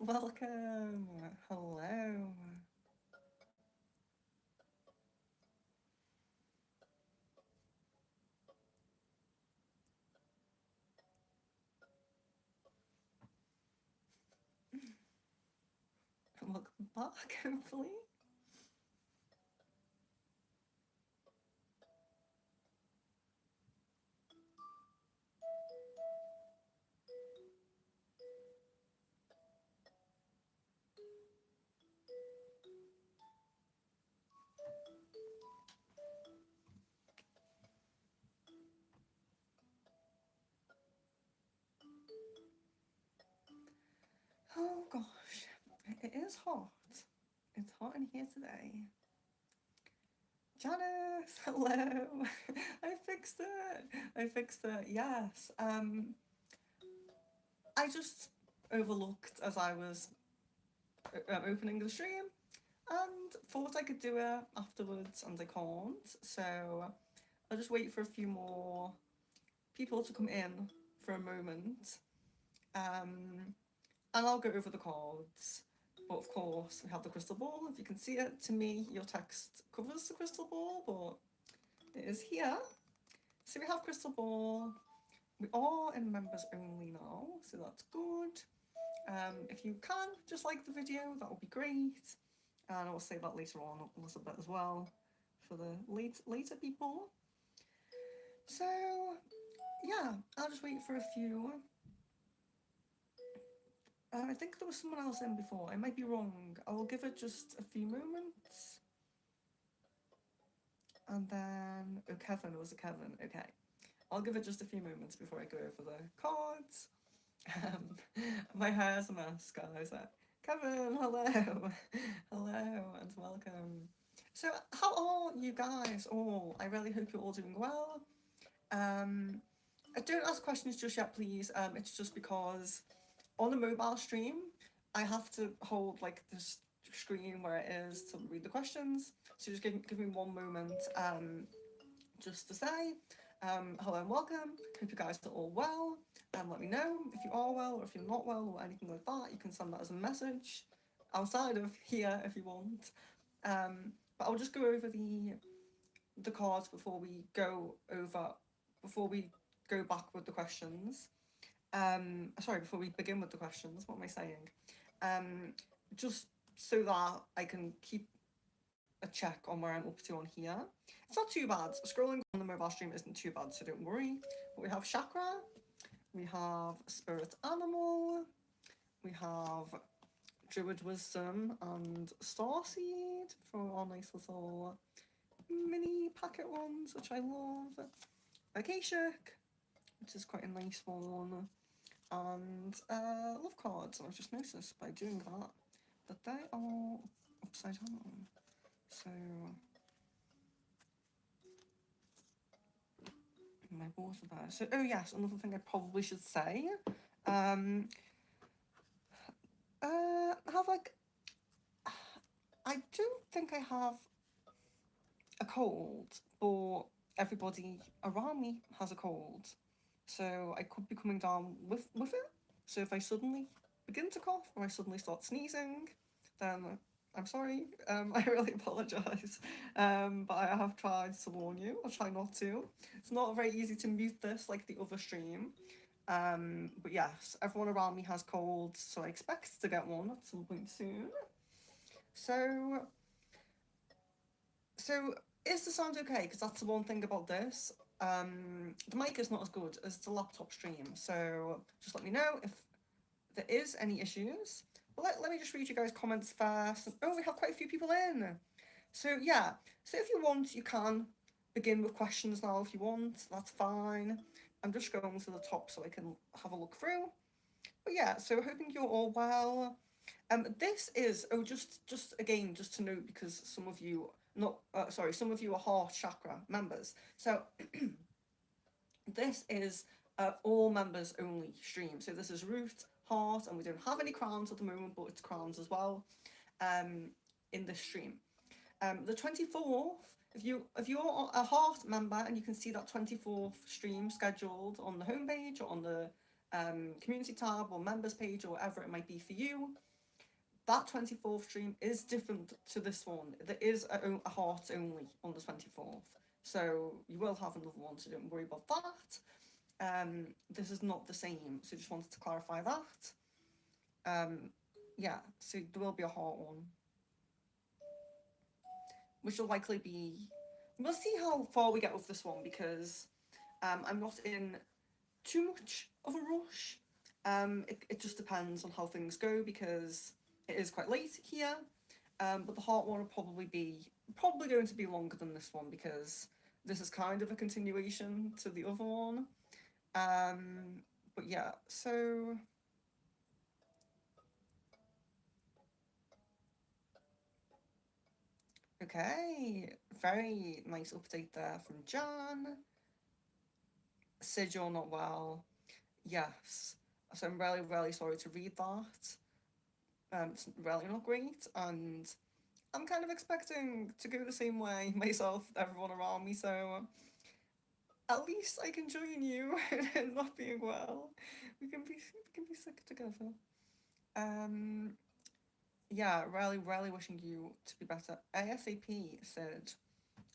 welcome. Hello. Welcome back, hopefully. Oh gosh, it is hot. It's hot in here today. Janice, hello. I fixed it. I fixed it. Yes. I just overlooked as I was opening the stream and thought I could do it afterwards, and I can't. So I'll just wait for a few more people to come in for a moment. And I'll go over the cards. But of course, we have the crystal ball. If you can see it, to me, your text covers the crystal ball, but it is here. So we have crystal ball. We are in members only now, so that's good. If you can, just like the video, that would be great. And I will say that later on a little bit as well for the later people. So yeah, I'll just wait for a few. I think there was someone else in before. I might be wrong. I will give it just a few moments. And then, oh, Kevin, was it Kevin? Okay. I'll give it just a few moments before I go over the cards. My hair's a mess, guys. Kevin, hello. Hello and welcome. So, how are you guys all? I really hope you're all doing well. Don't ask questions just yet, please. It's just because on a mobile stream, I have to hold like this screen where it is to read the questions. So just give me one moment just to say hello and welcome. Hope you guys are all well. Let me know if you are well or if you're not well or anything like that. You can send that as a message outside of here if you want. But I'll just go over the cards before we go back with the questions. Sorry, before we begin with the questions, what am I saying? Just so that I can keep a check on where I'm up to on here. It's not too bad. Scrolling on the mobile stream isn't too bad, so don't worry. But we have chakra, we have spirit animal, we have druid wisdom and starseed for our nice little mini packet ones, which I love. Akashic, which is quite a nice one. And love cards. And I've just noticed by doing that they are upside down. So my water there. So oh yes, another thing I probably should say. Have like I don't think I have a cold, but everybody around me has a cold. So I could be coming down with it. So if I suddenly begin to cough or I suddenly start sneezing, then I'm sorry. I really apologise. But I have tried to warn you. I'll try not to. It's not very easy to mute this like the other stream. But yes, everyone around me has colds, so I expect to get one at some point soon. So, so is the sound okay? Because that's the one thing about this. The mic is not as good as the laptop stream, so just let me know if there is any issues. But let me just read you guys' comments first. Oh, we have quite a few people in. So yeah, so if you want, you can begin with questions now if you want. That's fine. I'm just going to the top so I can have a look through. But yeah, so hoping you're all well. This is just again just to note because some of you some of you are heart chakra members. So this is all members only stream. So this is root, heart, and we don't have any crowns at the moment, but it's crowns as well in this stream. The 24th, if you're a heart member and you can see that 24th stream scheduled on the homepage or on the community tab or members page or whatever it might be for you, that 24th stream is different to this one. There is a heart only on the 24th. So you will have another one, so don't worry about that. This is not the same, so just wanted to clarify that. Yeah, so there will be a heart one, which will likely be. We'll see how far we get with this one because I'm not in too much of a rush. It just depends on how things go because it is quite late here. But the heart one will probably going to be longer than this one because this is kind of a continuation to the other one. But yeah, so okay, very nice update there from Jan. Sid, you're not well. Yes, so I'm really, really sorry to read that. It's really not great, and I'm kind of expecting to go the same way myself, everyone around me. So at least I can join you in not being well. We can be sick together. Um, yeah, really, really wishing you to be better ASAP. Said.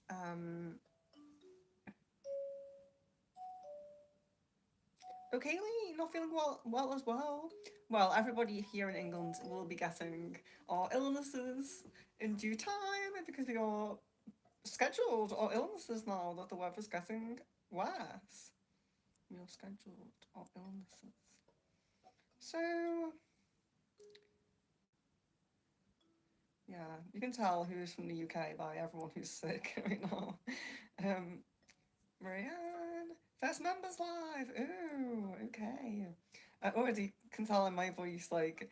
Um, okay, Lee, not feeling well as well. Well, everybody here in England will be getting our illnesses in due time because we are scheduled our illnesses now that the weather's getting worse. We are scheduled our illnesses. So, yeah, you can tell who's from the UK by everyone who's sick right now. Um, Marianne, first members live. Ooh, okay. I already can tell in my voice, like,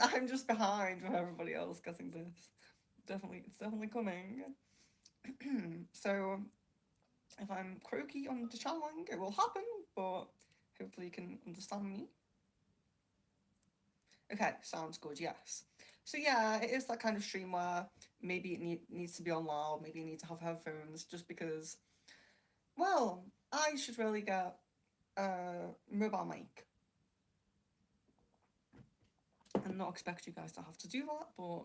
I'm just behind with everybody else getting this. Definitely, it's definitely coming. So, if I'm croaky on the channeling, it will happen, but hopefully you can understand me. Okay, sounds good, yes. So yeah, it is that kind of stream where maybe it needs to be on loud, maybe you need to have headphones, just because, well, I should really get a mobile mic. And not expect you guys to have to do that, but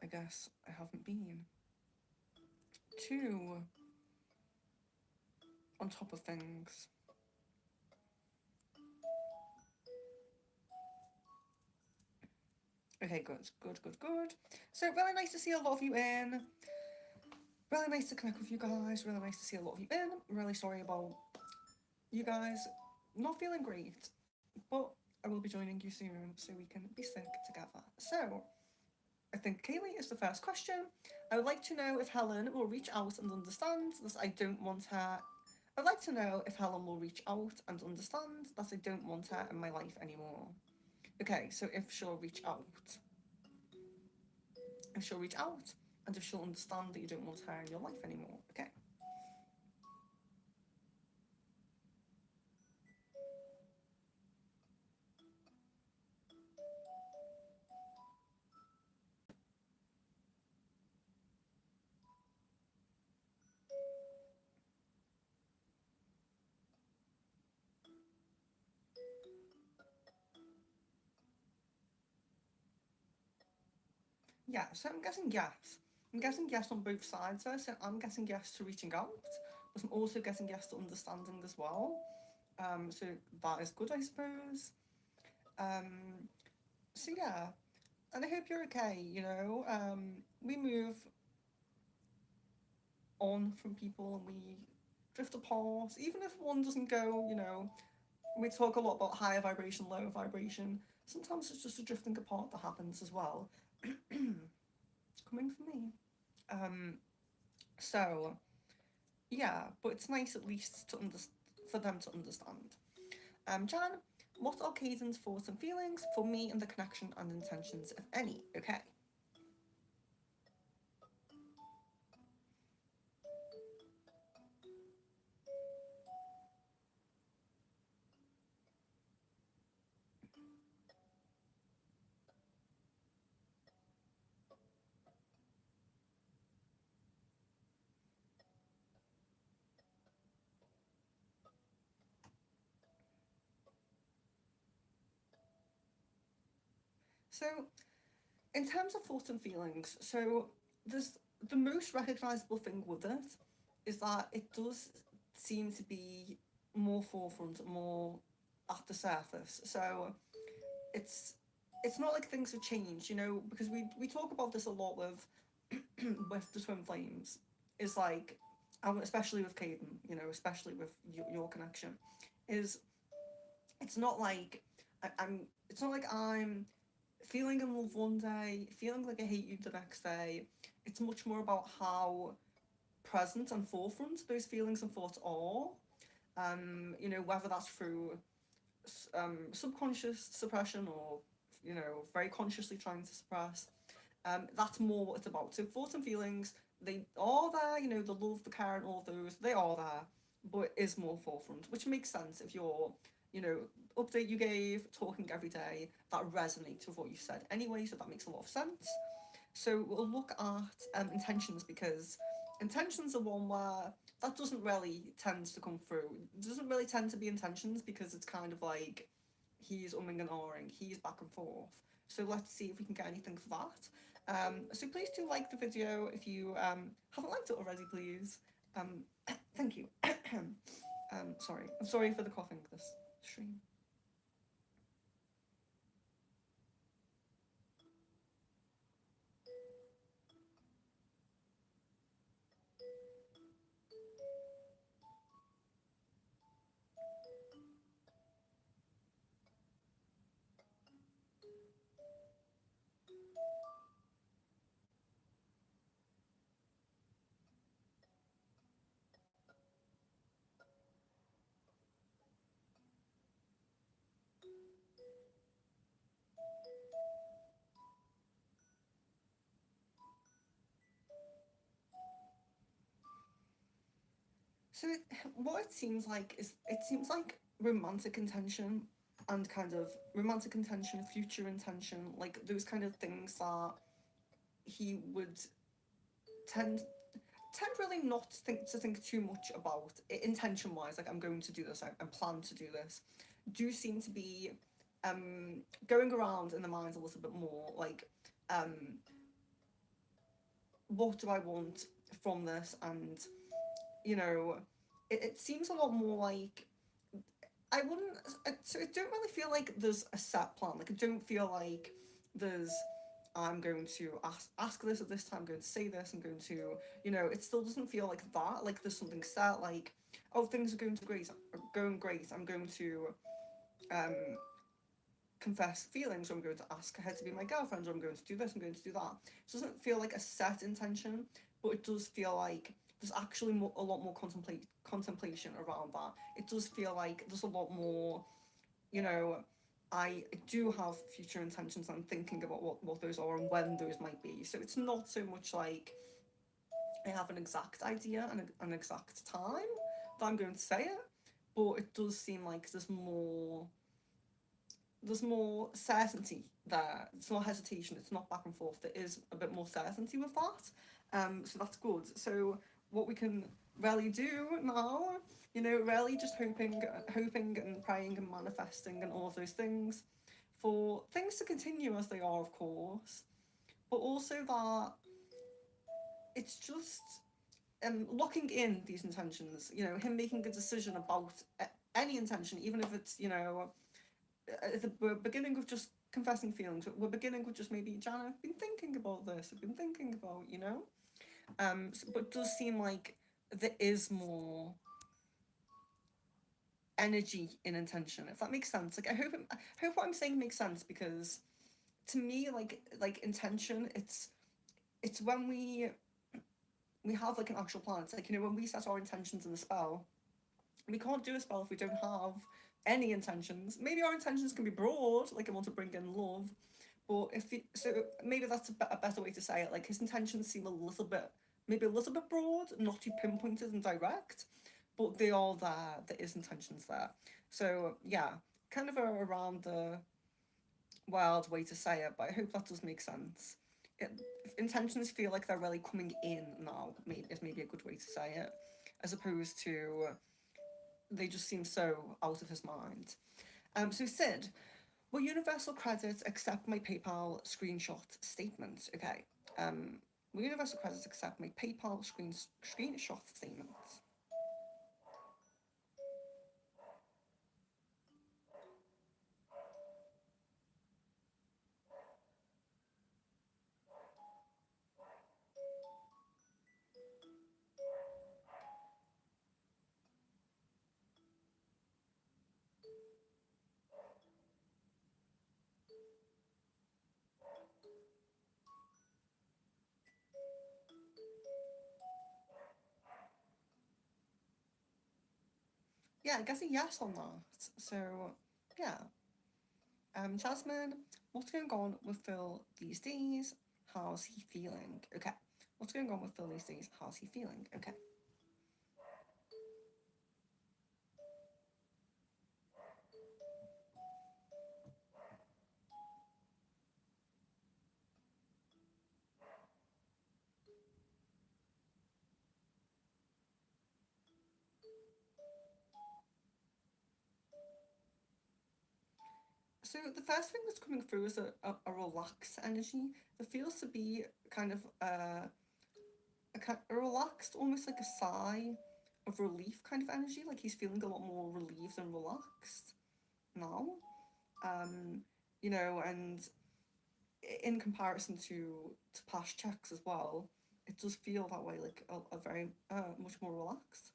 I guess I haven't been too on top of things. Okay, good. So really nice to see a lot of you in. Really nice to connect with you guys. Really nice to see a lot of you in. I'm really sorry about you guys not feeling great, but I will be joining you soon so we can be sick together. So I think Kaylee is the first question. I would like to know if Helen will reach out and understand that I don't want her. I'd like to know if Helen will reach out and understand that I don't want her in my life anymore. Okay, so if she'll reach out. If she'll reach out, and if she'll understand that you don't want her in your life anymore. Okay. Yeah, so I'm guessing yes. I'm guessing yes on both sides there. So I'm guessing yes to reaching out, but I'm also guessing yes to understanding as well. So that is good, I suppose. Um, so yeah, and I hope you're okay. We move on from people and we drift apart, even if one doesn't go. We talk a lot about higher vibration, lower vibration. Sometimes it's just a drifting apart that happens as well. Coming from me. Um, so yeah, but it's nice at least for them to understand. Jan, what are Kaizen's thoughts and feelings for me and the connection and intentions, if any? Okay. So, in terms of thoughts and feelings, so there's the most recognizable thing with it is that it does seem to be more forefront, more at the surface. So it's it's not like things have changed, you know, because we talk about this a lot with with the twin flames. Is like, especially with Caden, you know, especially with your connection, is it's not like I'm. It's not like I'm feeling in love one day, feeling like I hate you the next day. It's much more about how present and forefront those feelings and thoughts are. You know, whether that's through subconscious suppression or, you know, very consciously trying to suppress. That's more what it's about. So thoughts and feelings, they are there, you know, the love, the care, and all those, they are there, but it is more forefront, which makes sense if you're, you know, update you gave, talking every day, that resonates with what you said anyway, so that makes a lot of sense. So we'll look at intentions, because intentions are one where that doesn't really tend to come through. It doesn't really tend to be intentions because it's kind of like he's umming and ahhing, he's back and forth. So let's see if we can get anything for that. So please do like the video if you haven't liked it already, please. Thank you. Sorry, I'm sorry for the coughing this stream. So what it seems like is it seems like romantic intention and kind of romantic intention, future intention, like those kind of things that he would tend tend really not to think too much about intention wise. Like, I'm going to do this, I plan to do this. Do seem to be going around in the minds a little bit more. Like, um, what do I want from this? And you know, it seems a lot more like I wouldn't. So I don't really feel like there's a set plan. Like, I don't feel like there's. I'm going to ask this at this time. I'm going to say this. I'm going to. You know, it still doesn't feel like that. Like there's something set. Like, oh, things are going to great. Are going great. I'm going to um confess feelings. Or I'm going to ask her to be my girlfriend. Or I'm going to do this. I'm going to do that. It doesn't feel like a set intention, but it does feel like there's actually a lot more contemplation around that. It does feel like there's a lot more, you know, I do have future intentions. I'm thinking about what those are and when those might be. So it's not so much like I have an exact idea and an exact time that I'm going to say it, but it does seem like there's more certainty there. It's not hesitation. It's not back and forth. There is a bit more certainty with that. So that's good. So what we can really do now, you know, really just hoping and praying and manifesting and all of those things for things to continue as they are, of course, but also that it's just locking in these intentions. You know, him making a decision about any intention, even if it's, you know, we're beginning with just confessing feelings. We're beginning with just maybe, Jana, I've been thinking about this. I've been thinking about, you know. But it does seem like there is more energy in intention, if that makes sense. Like, I hope what I'm saying makes sense, because to me, like intention, it's when we have like an actual plan. It's like, you know, when we set our intentions in the spell, we can't do a spell if we don't have any intentions. Maybe our intentions can be broad, like I want to bring in love, but so maybe that's a better way to say it. Like, his intentions seem a little bit, maybe a little bit broad, not too pinpointed and direct, but they are there. There is intentions there. So yeah, kind of around the wild way to say it, but I hope that does make sense. It, intentions feel like they're really coming in now. Maybe is maybe a good way to say it, as opposed to they just seem so out of his mind. So Sid, Will Universal Credits accept my PayPal screenshot statement? Okay. Will Universal Credits accept my PayPal screenshot statement? Yeah, I guess a yes on that. So, yeah. Jasmine, what's going on with Phil these days? How's he feeling? Okay. What's going on with Phil these days? How's he feeling? Okay. So the first thing that's coming through is a relaxed energy. There feels to be kind of a relaxed, almost like a sigh of relief kind of energy. Like he's feeling a lot more relieved and relaxed now. Um, and in comparison to past checks as well, it does feel that way, like a very much more relaxed.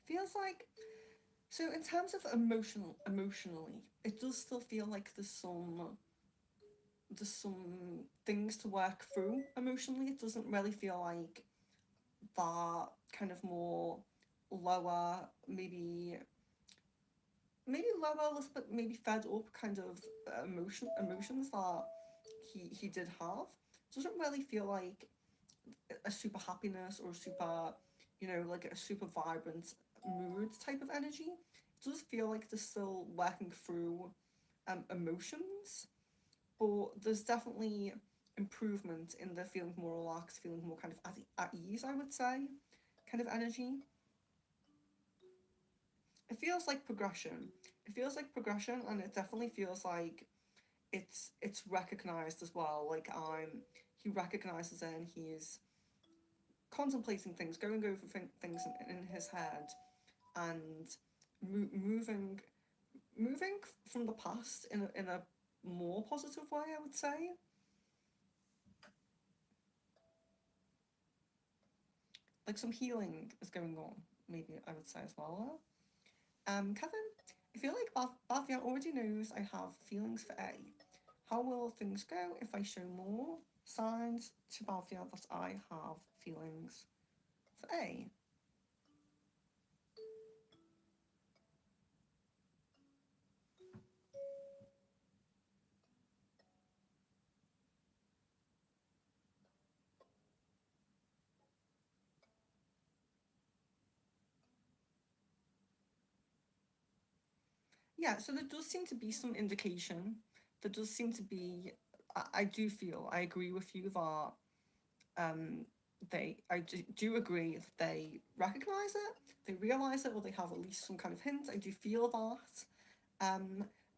Feels like, so in terms of emotionally, it does still feel like there's some things to work through emotionally. It doesn't really feel like that kind of more lower, maybe lower, a little bit maybe fed up kind of emotions that he did have. It doesn't really feel like a super happiness or super, like a super vibrant mood type of energy. It does feel like they're still working through emotions, but there's definitely improvement in the feeling more relaxed, feeling more kind of at ease, I would say, kind of energy. It feels like progression. It feels like progression, and it definitely feels like it's recognized as well. Like he recognizes it, and he's contemplating things, going over things in his head, and moving from the past in a more positive way, I would say. Like some healing is going on, maybe I would say as well. Kevin, I feel like Bavia already knows I have feelings for A. How will things go if I show more signs to Bavia that I have feelings for A? Yeah, so there does seem to be some indication. There does seem to be. I do feel. I agree with you that um, I do agree that they recognize it, they realize it, or they have at least some kind of hint. I do feel that.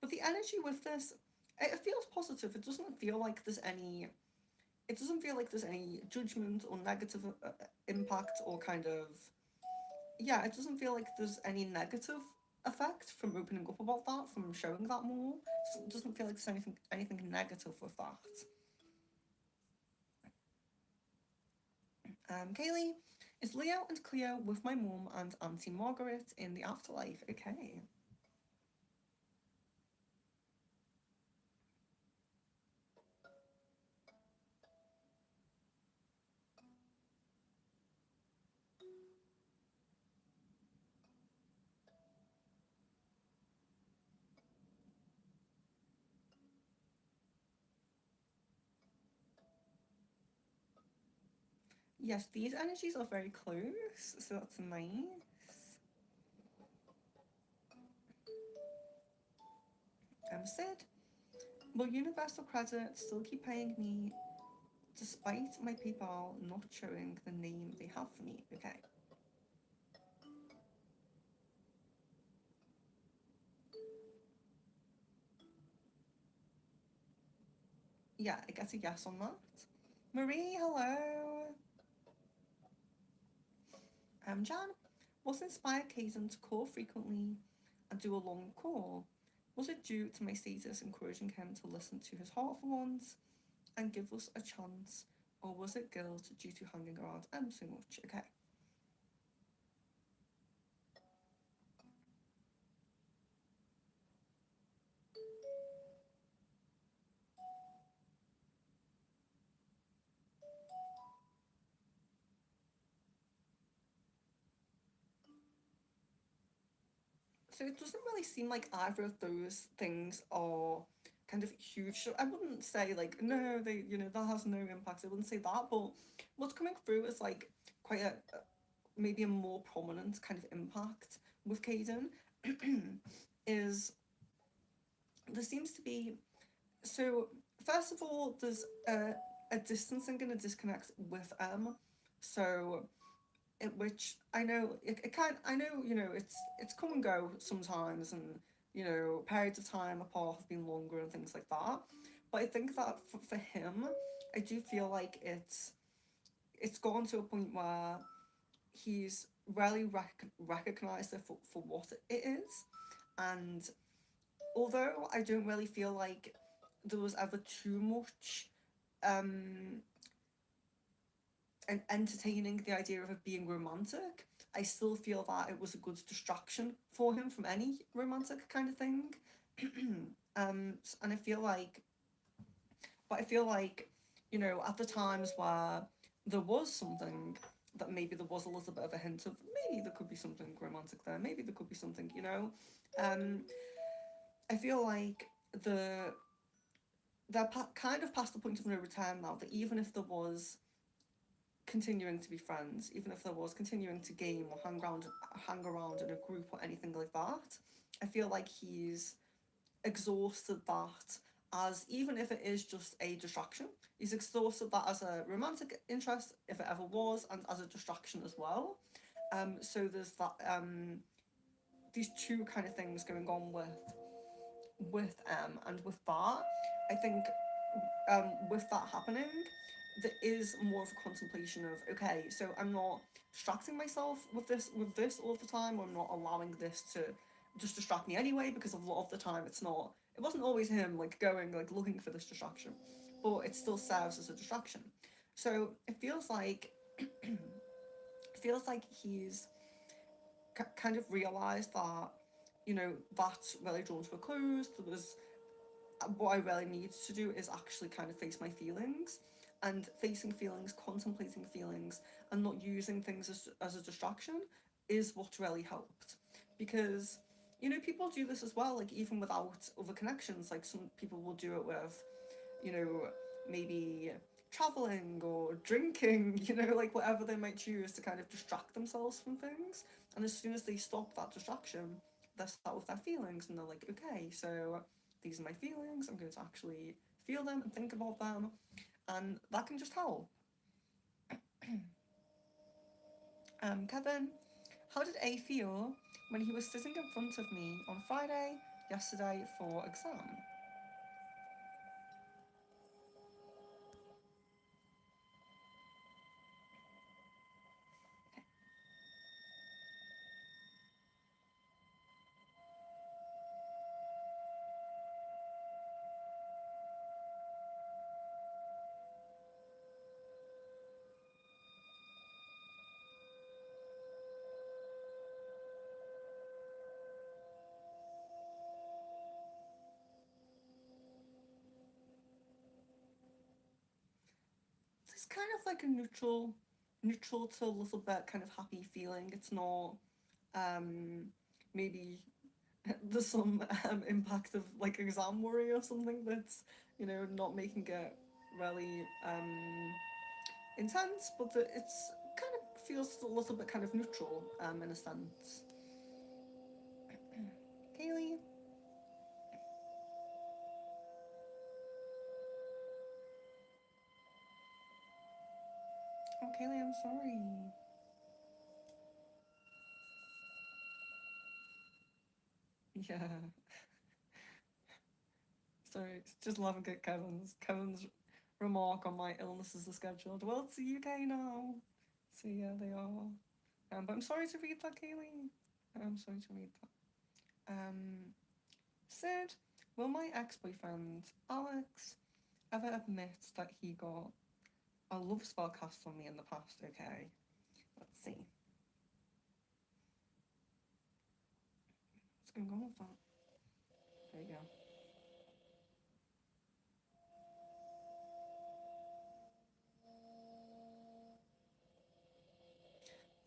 But the energy with this, it feels positive. It doesn't feel like there's any. It doesn't feel like there's any judgment or negative impact or kind of, yeah, it doesn't feel like there's any negative effect from opening up about that, from showing that more. So it doesn't feel like there's anything negative with that. Kaylee, is Leo and Cleo with my mum and Auntie Margaret in the afterlife? Okay. Yes, these energies are very close, so that's nice. Sid, will Universal Credit still keep paying me despite my PayPal not showing the name they have for me? Okay. Yeah, I get a yes on that. Marie, hello. Jan, was inspired Kaizen to call frequently and do a long call? Was it due to my status encouraging him to listen to his heart for once and give us a chance? Or was it guilt due to hanging around so much? Okay. So it doesn't really seem like either of those things are kind of huge. So I wouldn't say like no, they that has no impact. I wouldn't say that, but what's coming through is like quite a maybe a more prominent kind of impact with Caden is there seems to be so first of all there's a distancing and a disconnect with so which I know it can I know it's come and go sometimes and periods of time apart have been longer and things like that, but I think that for him I do feel like it's gone to a point where he's really recognized it for what it is, and although I don't really feel like there was ever too much um and entertaining the idea of it being romantic, I still feel that it was a good distraction for him from any romantic kind of thing. And I feel like, at the times where there was something that maybe there was a little bit of a hint of maybe there could be something romantic there, maybe there could be something, um, I feel like they're kind of past the point of no return now. That even if there was continuing to be friends, even if there was continuing to game or hang around in a group or anything like that, I feel like he's exhausted that as even if it is just a distraction. He's exhausted that as a romantic interest, if it ever was, and as a distraction as well. So there's that these two kind of things going on with and with that. I think with that happening, there is more of a contemplation of okay, so I'm not distracting myself with this all the time. Or I'm not allowing this to just distract me anyway because a lot of the time it wasn't always him like going like looking for this distraction, but it still serves as a distraction. So it feels like he's kind of realized that that's really drawn to a close. There was what I really need to do is actually kind of face my feelings, and facing feelings, contemplating feelings, and not using things as a distraction is what really helped. Because, people do this as well, like even without other connections. Like some people will do it with, you know, maybe traveling or drinking, like whatever they might choose to kind of distract themselves from things. And as soon as they stop that distraction, they're sat with their feelings and they're like, okay, so these are my feelings. I'm going to actually feel them and think about them, and that can just help. Kevin, how did A feel when he was sitting in front of me on Friday yesterday for exam? It's kind of like a neutral to a little bit kind of happy feeling. It's not um, maybe there's some impact of like exam worry or something that's not making it really intense, but it's kind of feels a little bit kind of neutral in a sense. Kaylee? Oh, Kaylee, I'm sorry. Yeah. Sorry, just laughing at Kevin's remark on my illnesses are scheduled. Well, it's the UK now. So yeah, they are. But I'm sorry to read that, Kaylee. I'm sorry to read that. Sid, will my ex-boyfriend Alex ever admit that he got a love spell cast on me in the past? Okay, let's see. What's going on with that? There you go.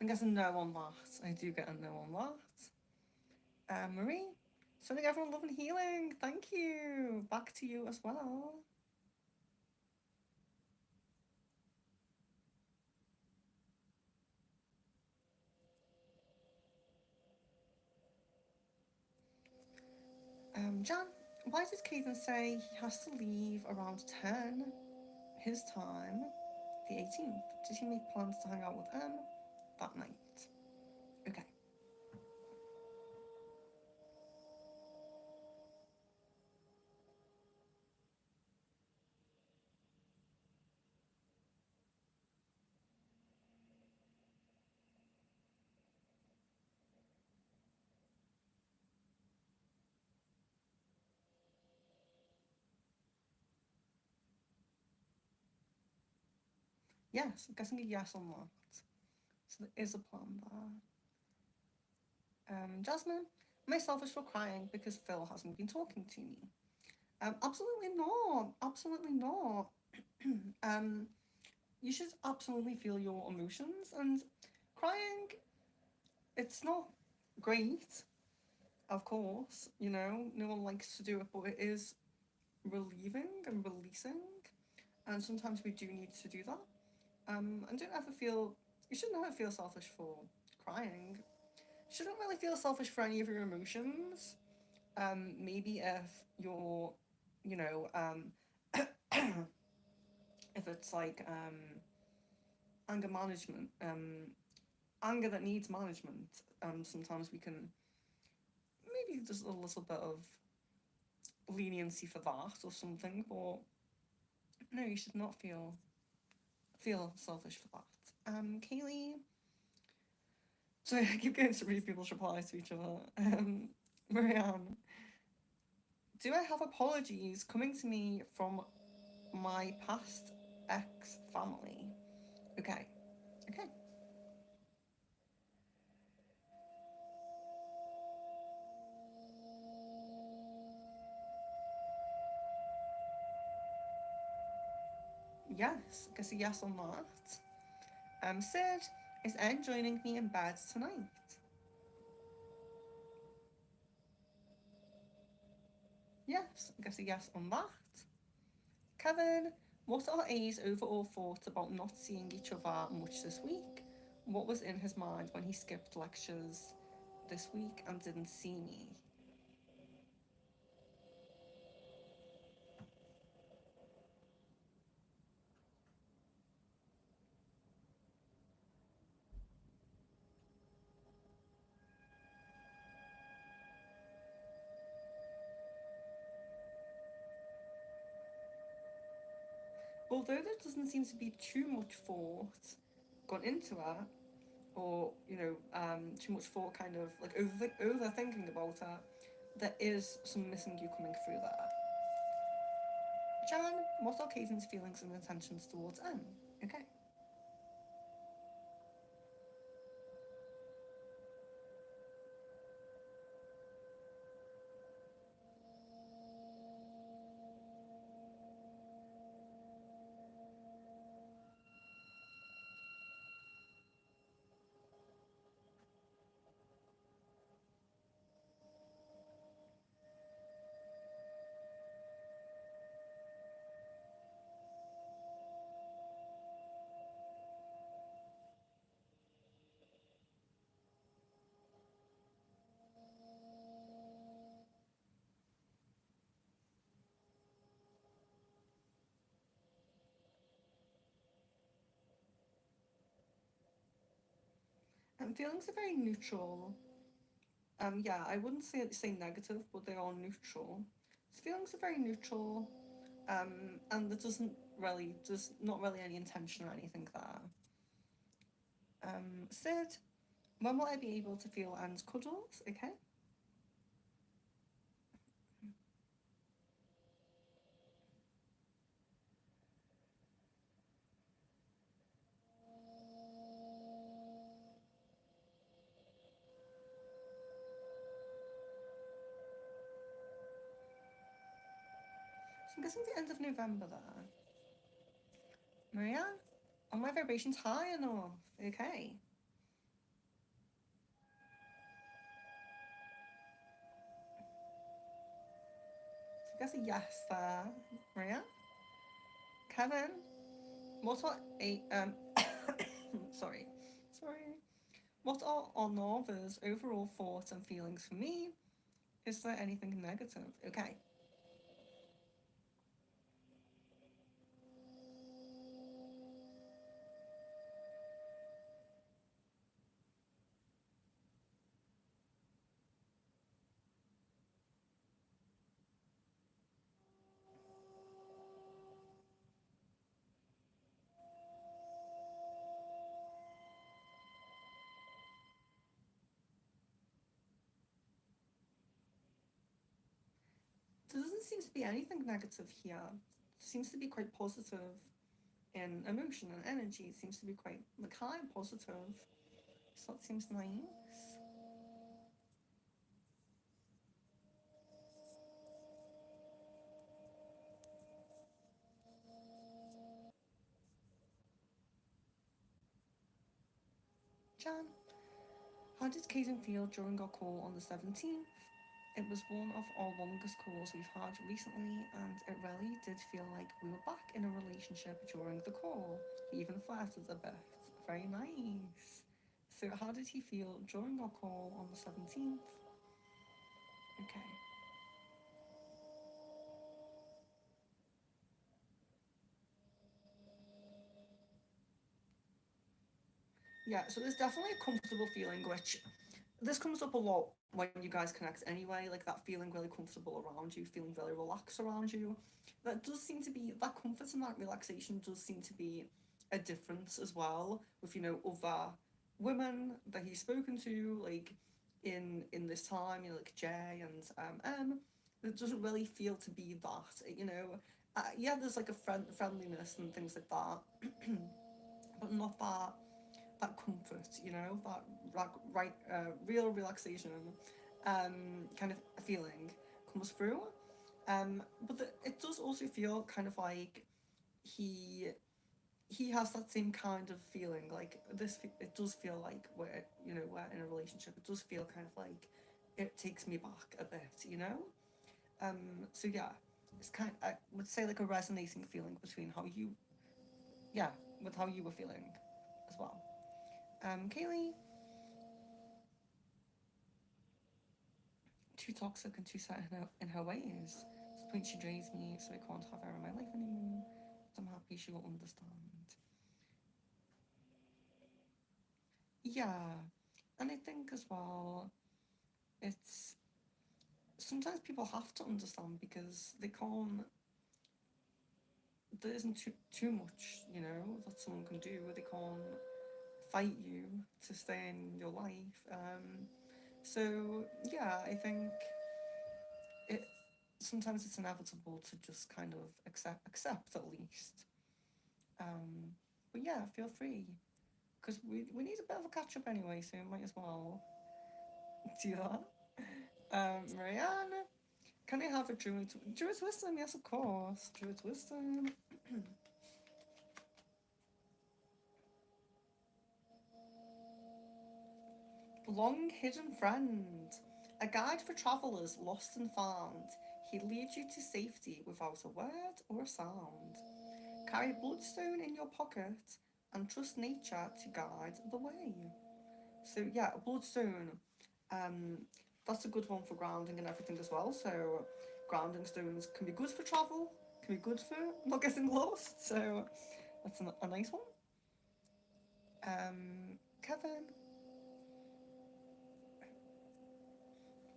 I'm guessing no on that. I do get a no on that. Marie, sending everyone love and healing. Thank you. Back to you as well. Jan, why does Caden say he has to leave around 10 his time, the 18th? Did he make plans to hang out with Em that night? Okay. Yes, I'm guessing a yes on that. So there is a plan there. Jasmine, am I selfish for crying because Phil hasn't been talking to me? Absolutely not. Absolutely not. um, you should absolutely feel your emotions, and crying, it's not great, of course, you know, no one likes to do it, but it is relieving and releasing, and sometimes we do need to do that. And don't ever feel, you shouldn't ever feel selfish for crying. You shouldn't really feel selfish for any of your emotions. Maybe if you're, you know, if it's like anger management, anger that needs management, sometimes we can maybe just a little bit of leniency for that or something. But no, you should not feel selfish for that. Kaylee. So I keep going to read people's replies to each other. Marianne, do I have apologies coming to me from my past ex family? Okay, okay. Yes, I guess a yes on that. Sid, is Ed joining me in bed tonight? Yes, I guess a yes on that. Kevin, what are A's overall thoughts about not seeing each other much this week? What was in his mind when he skipped lectures this week and didn't see me? Although there doesn't seem to be too much thought gone into it, or too much thought kind of like overthinking about it, there is some missing you coming through there. Jan, what are Kaizen's feelings and intentions towards Em? Okay. Feelings are very neutral. Yeah, I wouldn't say negative, but they are neutral. So feelings are very neutral. And there's not really any intention or anything there. Sid, when will I be able to feel Anne's cuddles? Okay. So I'm guessing the end of November there. Maria, are my vibrations high enough? Okay. So I guess a yes there. Maria? Kevin? What are sorry. Sorry. What are Arnava's overall thoughts and feelings for me? Is there anything negative? Okay. There doesn't seem to be anything negative here. It seems to be quite positive in emotion and energy. It seems to be quite like high and positive. So that seems nice. Jan, how did Kaden feel during our call on the 17th? It was one of our longest calls we've had recently, and it really did feel like we were back in a relationship during the call. He even flirted a bit. Very nice. So, how did he feel during our call on the 17th? Okay. Yeah, so there's definitely a comfortable feeling, which this comes up a lot when you guys connect anyway, like that feeling really comfortable around you, feeling really relaxed around you. That does seem to be, that comfort and that relaxation does seem to be a difference as well with, other women that he's spoken to, like in this time, like Jay and M. It doesn't really feel to be that. Yeah, there's like a friendliness and things like that, but not that comfort, that real relaxation, kind of a feeling comes through. It does also feel kind of like he he has that same kind of feeling. Like this, it does feel like we're in a relationship. It does feel kind of like it takes me back a bit. So yeah, it's I would say like a resonating feeling between yeah, with how you were feeling as well. Kaylee, too toxic and too set in her ways. To the point she drains me, so I can't have her in my life anymore. But I'm happy she will understand. Yeah, and I think as well, it's sometimes people have to understand because they can't. There isn't too much, that someone can do. They can't fight you to stay in your life. So yeah, I think it sometimes it's inevitable to just kind of accept at least. Um, but yeah, feel free because we need a bit of a catch up anyway, so we might as well do that. Marianne, can I have a Druid Wisdom? Yes, of course, Druid Wisdom. Long hidden friend, a guide for travellers lost and found. He leads you to safety without a word or a sound. Carry bloodstone in your pocket and trust nature to guide the way. So yeah, bloodstone. Um, that's a good one for grounding and everything as well. So grounding stones can be good for travel, can be good for not getting lost. So that's a nice one. Kevin,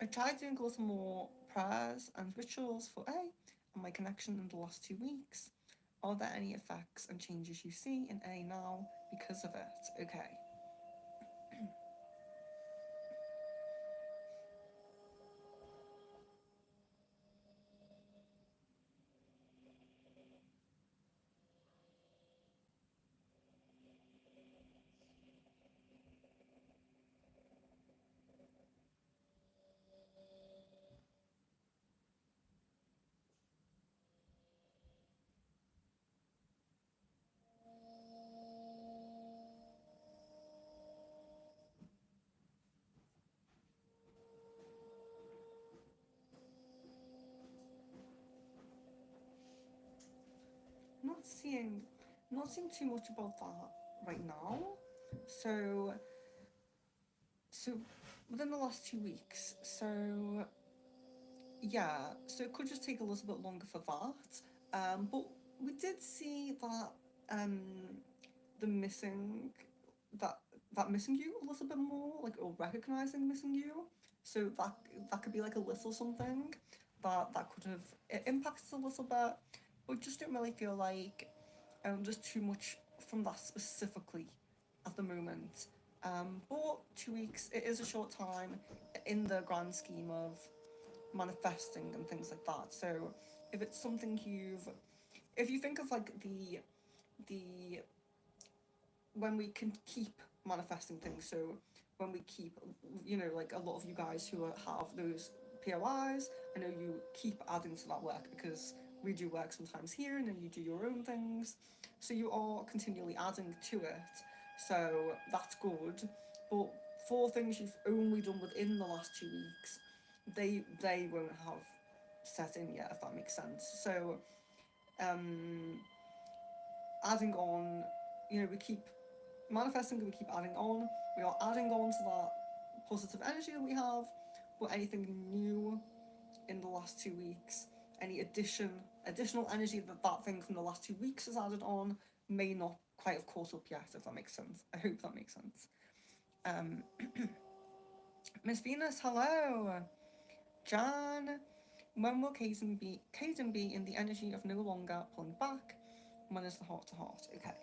I tried doing a little more prayers and rituals for A and my connection in the last 2 weeks. Are there any effects and changes you see in A now because of it? Okay. Not seeing not seeing too much about that right now. So so within the last 2 weeks, so yeah, so it could just take a little bit longer for that. But we did see that um the missing that that missing you a little bit more, like, or recognizing missing you. So that could be like a little something that could have impacted a little bit, but just don't really feel like there's too much from that specifically at the moment. But 2 weeks, it is a short time in the grand scheme of manifesting and things like that. So if it's something if you think of like the when we can keep manifesting things, so when we keep, like a lot of you guys who have those POIs, I know you keep adding to that work because we do work sometimes here and then you do your own things. So you are continually adding to it. So that's good. But for things you've only done within the last 2 weeks, they won't have set in yet, if that makes sense. So um adding on, we keep manifesting and we keep adding on. We are adding on to that positive energy that we have, but anything new in the last 2 weeks, any additional energy that thing from the last 2 weeks has added on may not quite have caught up yet, if that makes sense. I hope that makes sense. Um, Miss Venus, hello. Jan, when will Caden be in the energy of no longer pulling back? When is the heart to heart? Okay.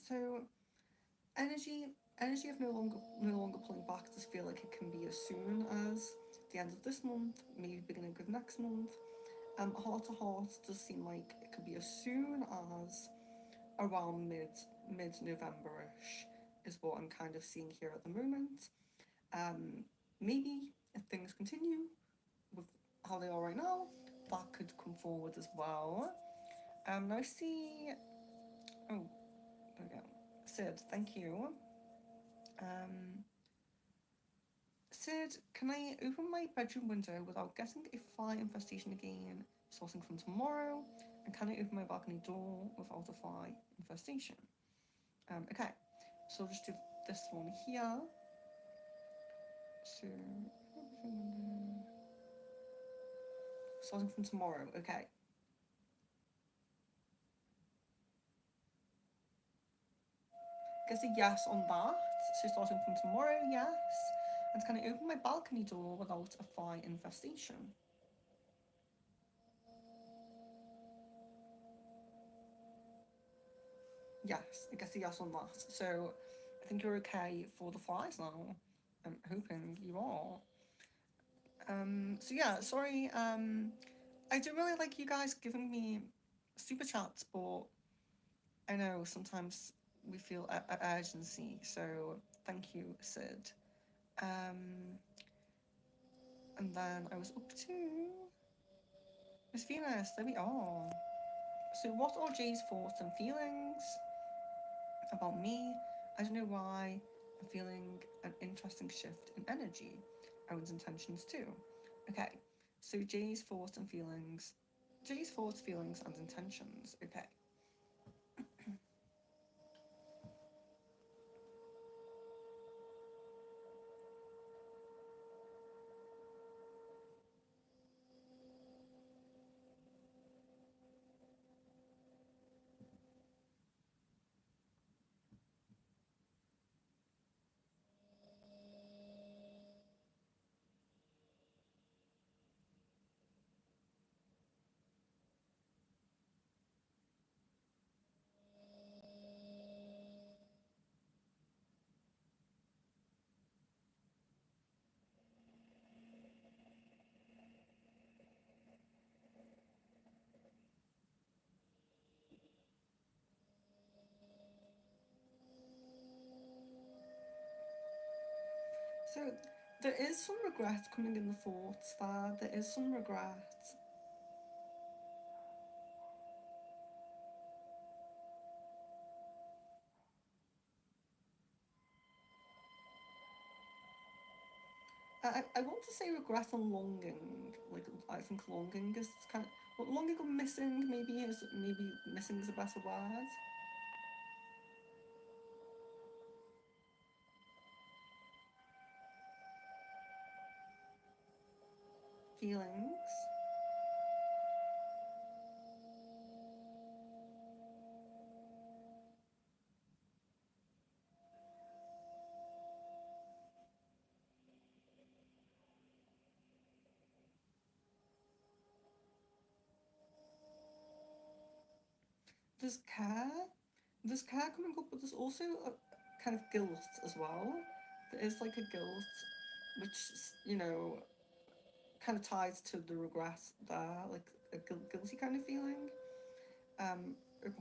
So energy energy of no longer pulling back does feel like it can be as soon as the end of this month, maybe beginning of next month. Heart to heart does seem like it could be as soon as around mid November-ish is what I'm kind of seeing here at the moment. Maybe if things continue with how they are right now, that could come forward as well. Now I see. Oh, there we go. Sid, thank you. Um, Sid, can I open my bedroom window without getting a fly infestation again, starting from tomorrow? And can I open my balcony door without a fly infestation? Okay, so I'll just do this one here. So, starting from tomorrow, okay. Guess a yes on that. So starting from tomorrow, yes. And can I open my balcony door without a fly infestation? Yes, I guess a yes on that. So I think you're okay for the flies now. I'm hoping you are. So yeah, sorry. I don't really like you guys giving me super chats, but I know sometimes we feel a urgency. So thank you, Sid. Um, and then I was up to Miss Venus. There we are. So what are Jay's thoughts and feelings about me? I don't know why I'm feeling an interesting shift in energy. Owen's intentions too. Okay, so Jay's thoughts and feelings. Jay's thoughts, feelings, and intentions. Okay. So there is some regret coming in the thoughts there. There is some regret. I want to say regret and longing. Like I think longing is kind of well, longing or missing maybe missing is a better word. Feelings. There's care. There's care coming up, but there's also a kind of guilt as well. There is like a guilt, which kind of ties to the regret there, like a guilty kind of feeling. Oh gosh.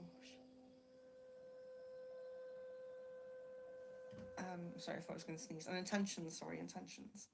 Sorry if I was going to sneeze. And intentions. Sorry, intentions.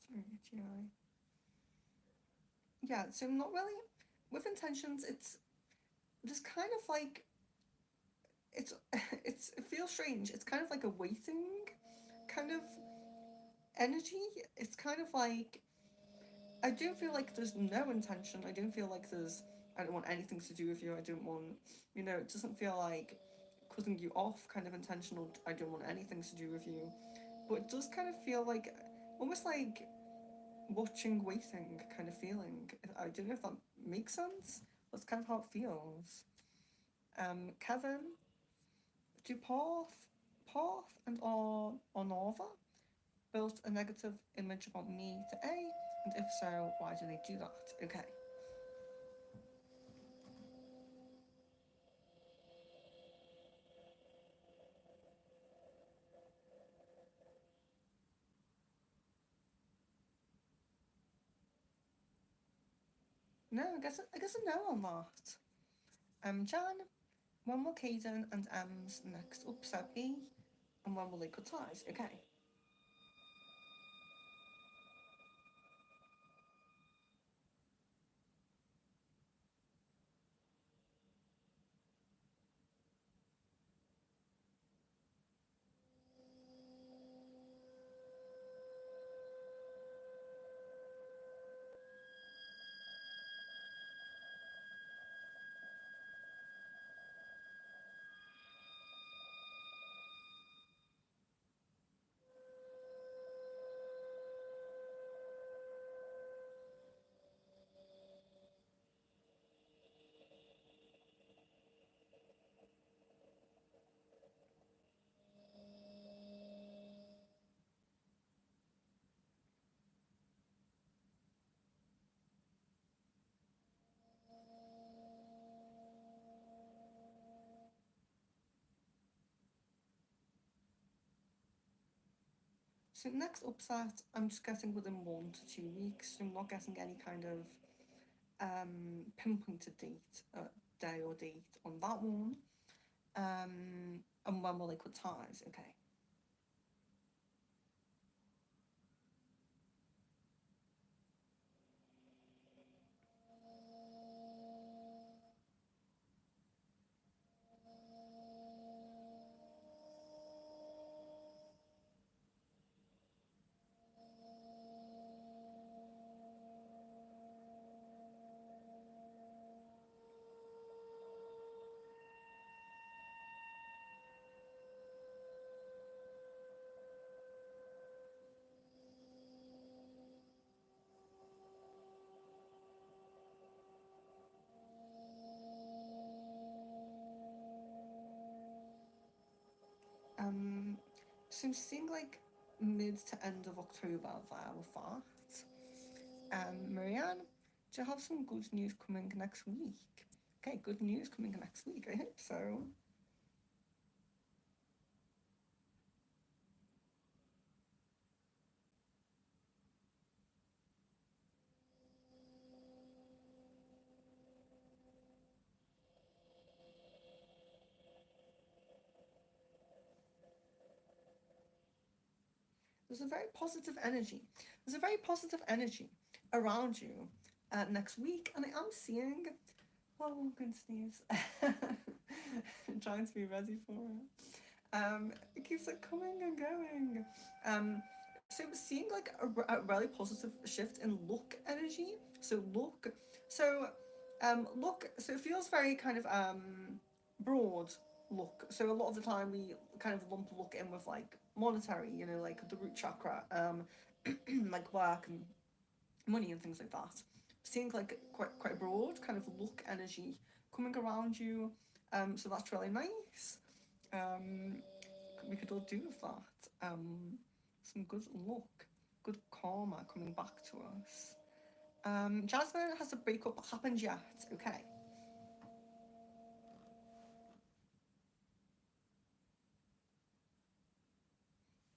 Sorry, GI. Yeah, so not really with intentions. It's just kind of like it's it feels strange. It's kind of like a waiting kind of energy. It's kind of like I don't feel like there's no intention. I don't feel like there's I don't want anything to do with you. I don't want it doesn't feel like cutting you off kind of intentional. I don't want anything to do with you. But it does kind of feel like almost like watching waiting kind of feeling. I don't know if that makes sense. That's kind of how it feels. Kevin, do Parth and Ornova built a negative image about me to A? And if so, why do they do that? Okay. No, I guess a no on that. Jan, when will Caden and Ems next upset me? And when will they cut ties? Okay. So next upset, I'm just getting within 1 to 2 weeks. I'm not getting any kind of pinpointed day or date on that one. And when will they cut ties? Okay. Um, so I'm seeing like mid to end of October there with that. Marianne, do you have some good news coming next week? Okay, good news coming next week. I hope so. There's a very positive energy. There's a very positive energy around you next week, and I am seeing. Oh, I'm going to sneeze. Trying to be ready for it. It keeps like coming and going. So seeing like a really positive shift in luck energy. So luck. So luck. So it feels very kind of broad luck. So a lot of the time we kind of lump luck in with like monetary, you know, like the root chakra, like work and money and things like that. Seeing like quite broad kind of luck energy coming around you. So that's really nice. Um, we could all do with that. Some good luck, good karma coming back to us. Jasmine, has a breakup happened yet? Okay.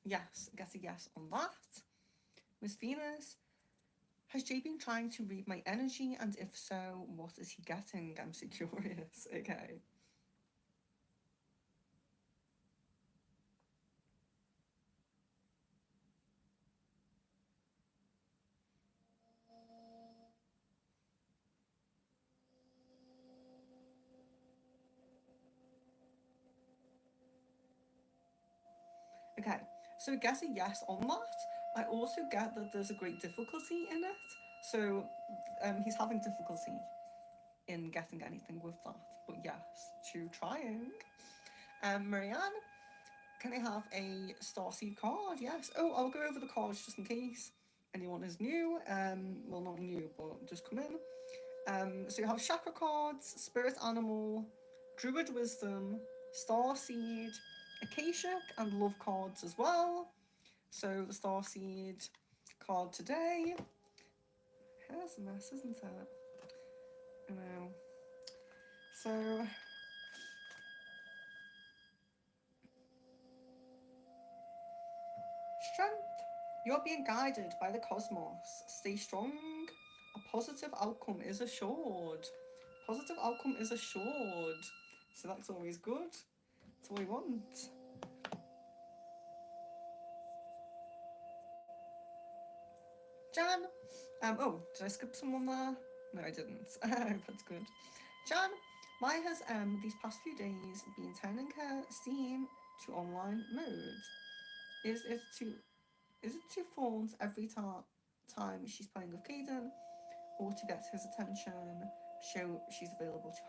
Yes, I guess a yes on that. Miss Venus, has Jay been trying to read my energy? And if so, what is he getting? I'm so curious. Okay. Okay, so I guess a yes on that. I also get that there's a great difficulty in it. So he's having difficulty in getting anything with that. But yes, to trying. Marianne, can I have a Starseed card? Yes. Oh, I'll go over the cards just in case anyone is new. Well, not new, but just come in. So you have chakra cards, spirit animal, druid wisdom, star seed, akashic, and love cards as well. So the star seed card today. Here's a mess, isn't it? I know. So strength. You're being guided by the cosmos. Stay strong. A positive outcome is assured. Positive outcome is assured. So that's always good. That's what we want. Jan. Oh, did I skip someone there? No, I didn't. That's good. Jan, why has these past few days been turning her Steam to online mode? Is it to is it to phones every time she's playing with Caden, or to get his attention, show she's available to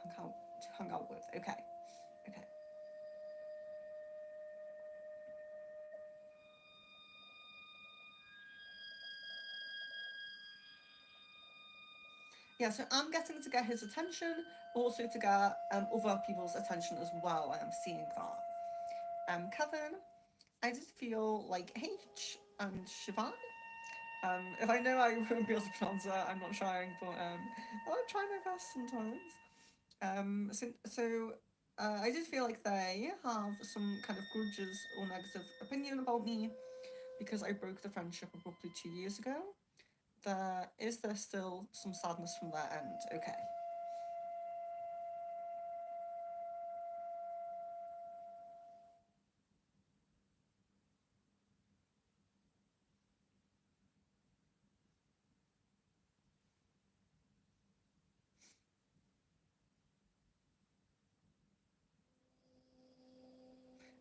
hang out with? Okay, okay. Yeah, so I'm getting to get his attention, also to get other people's attention as well. I am seeing that. Kevin, I did feel like H and Siobhan. If I know I won't be able to pronounce that, I'm not trying, but I'll try my best sometimes. So I did feel like they have some kind of grudges or negative opinion about me, because I broke the friendship abruptly 2 years ago. Is there still some sadness from their end? Okay.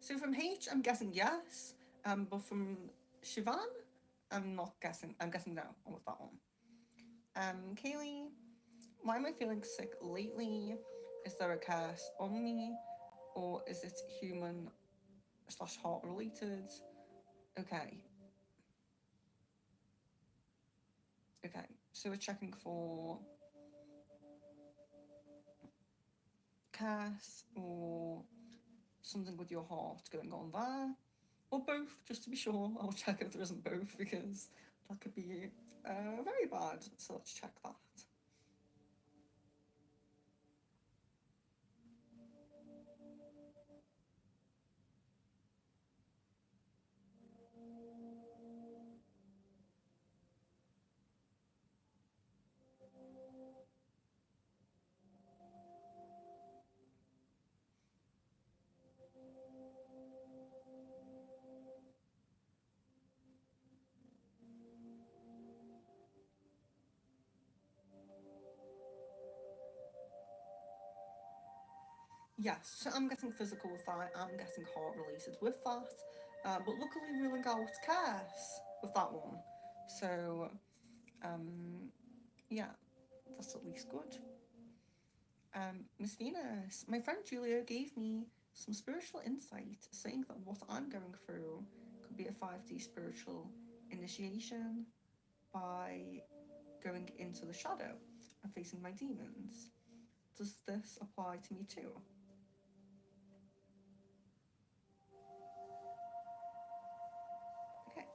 So from H, I'm guessing yes, but from Shivan, I'm not guessing. I'm guessing no with that one. Kaylee, why am I feeling sick lately? Is there a curse on me, or is it human slash heart related? Okay, okay. So we're checking for curse or something with your heart going on there, or both, just to be sure. I'll check if there isn't both because that could be very bad. So let's check that. Yes, so I'm getting physical with that. I'm getting heart related with that. But luckily ruling out curse with that one. So, yeah, that's at least good. Miss Venus, my friend Julia gave me some spiritual insight saying that what I'm going through could be a 5D spiritual initiation by going into the shadow and facing my demons. Does this apply to me too? Okay.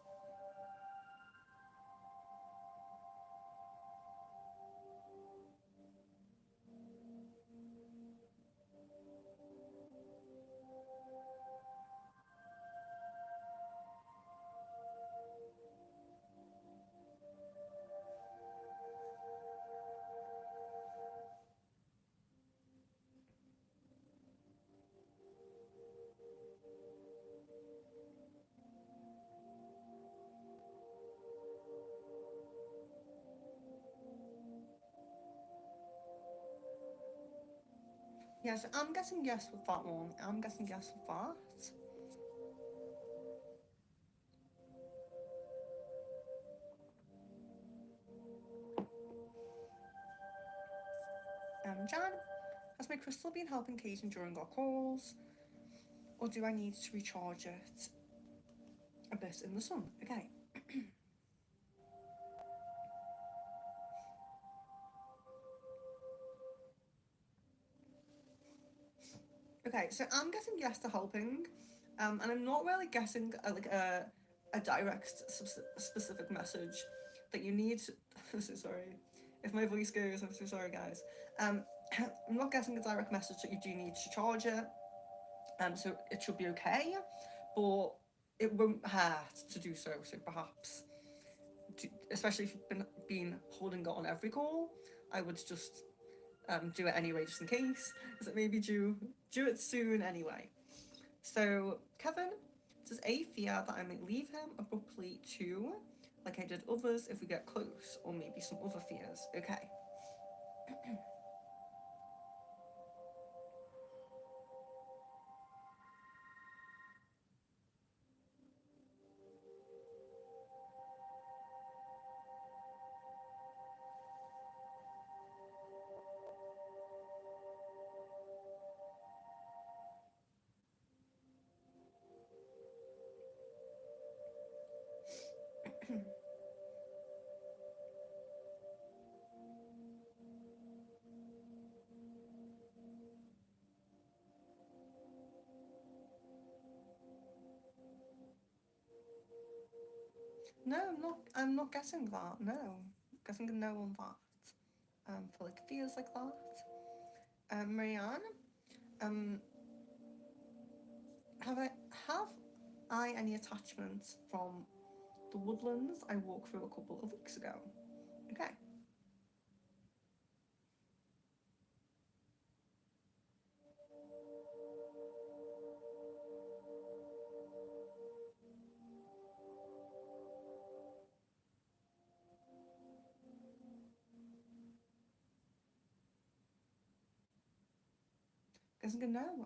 Yes, I'm guessing yes with that one. I'm guessing yes with that. Jan, has my crystal been helping Kaiten during our calls? Or do I need to recharge it a bit in the sun? Okay. Okay, so I'm guessing yes to helping. And I'm not really guessing a direct specific message that you need. I'm so sorry. If my voice goes, I'm so sorry, guys. Um, I'm not guessing a direct message that you do need to charge it. So it should be okay, but it won't hurt to do so. So perhaps, especially if you've been holding it on every call, I would just do it anyway, just in case, because it may be due it soon anyway. So Kevin, does A fear that I might leave him abruptly too, like I did others if we get close, or maybe some other fears? Okay. No, I'm not. I'm not guessing that. No, I'm guessing a no on that. For like fears like that. Marianne, um, have I have I any attachments from the woodlands I walked through a couple of weeks ago. Okay.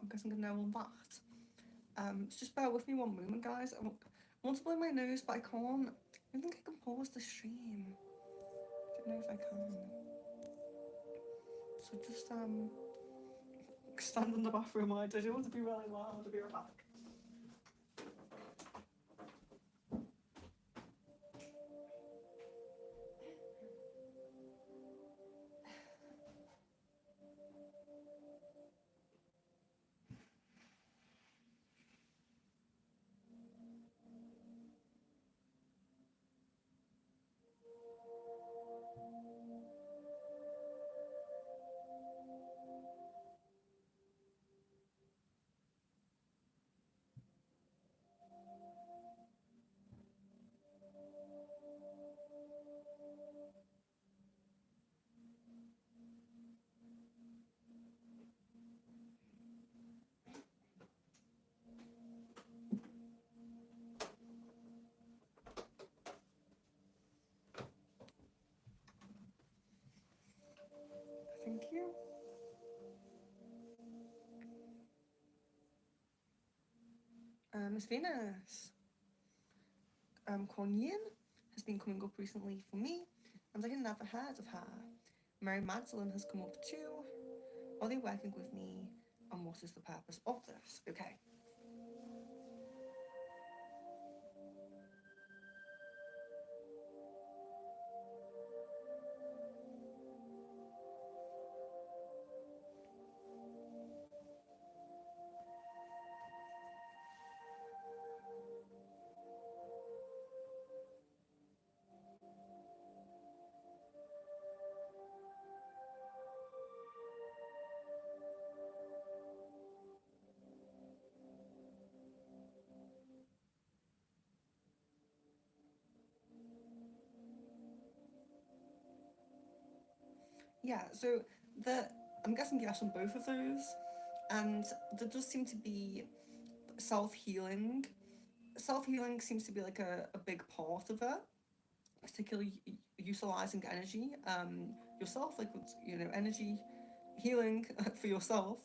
I'm guessing a no on that. So just bear with me one moment, guys. I want to blow my nose, but I can't. I don't think I can pause the stream. I don't know if I can. So just stand in the bathroom. I don't want to be really loud. I'll be right back. Thank you. Miss Venus. Kuan Yin has been coming up recently for me, and I had never heard of her. Mary Magdalene has come up too. Are they working with me? And what is the purpose of this? Okay. Yeah, so I'm guessing yes on both of those, and there does seem to be self-healing. Self-healing seems to be like a big part of it, particularly utilizing energy yourself, like energy healing for yourself,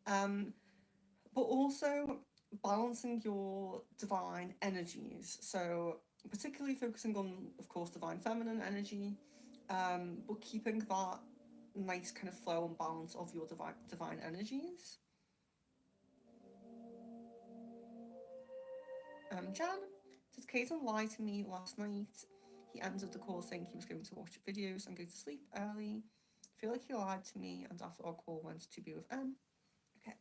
but also balancing your divine energies. So particularly focusing on, of course, divine feminine energy, but keeping that nice kind of flow and balance of your divine energies. Jan, did Caden lie to me last night? He ended the call saying he was going to watch videos and go to sleep early. I feel like he lied to me, and after our call went to be with M. Okay.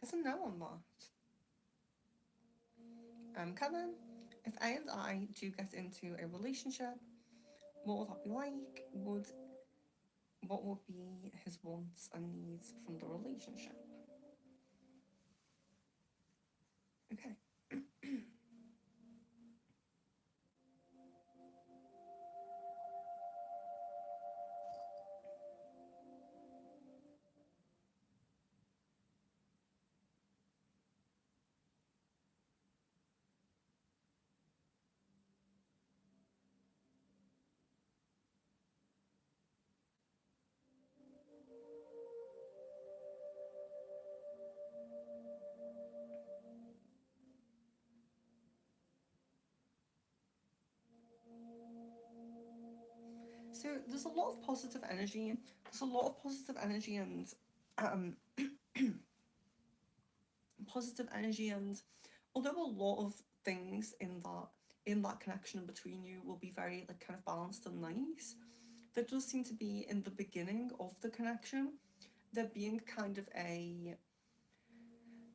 Guess a no on that. Kevin, if A and I do get into a relationship, what would that be like? What would be his wants and needs from the relationship? Okay. So there's a lot of positive energy. There's a lot of positive energy and um, positive energy, and although a lot of things in that connection between you will be very like kind of balanced and nice, there does seem to be in the beginning of the connection there being kind of a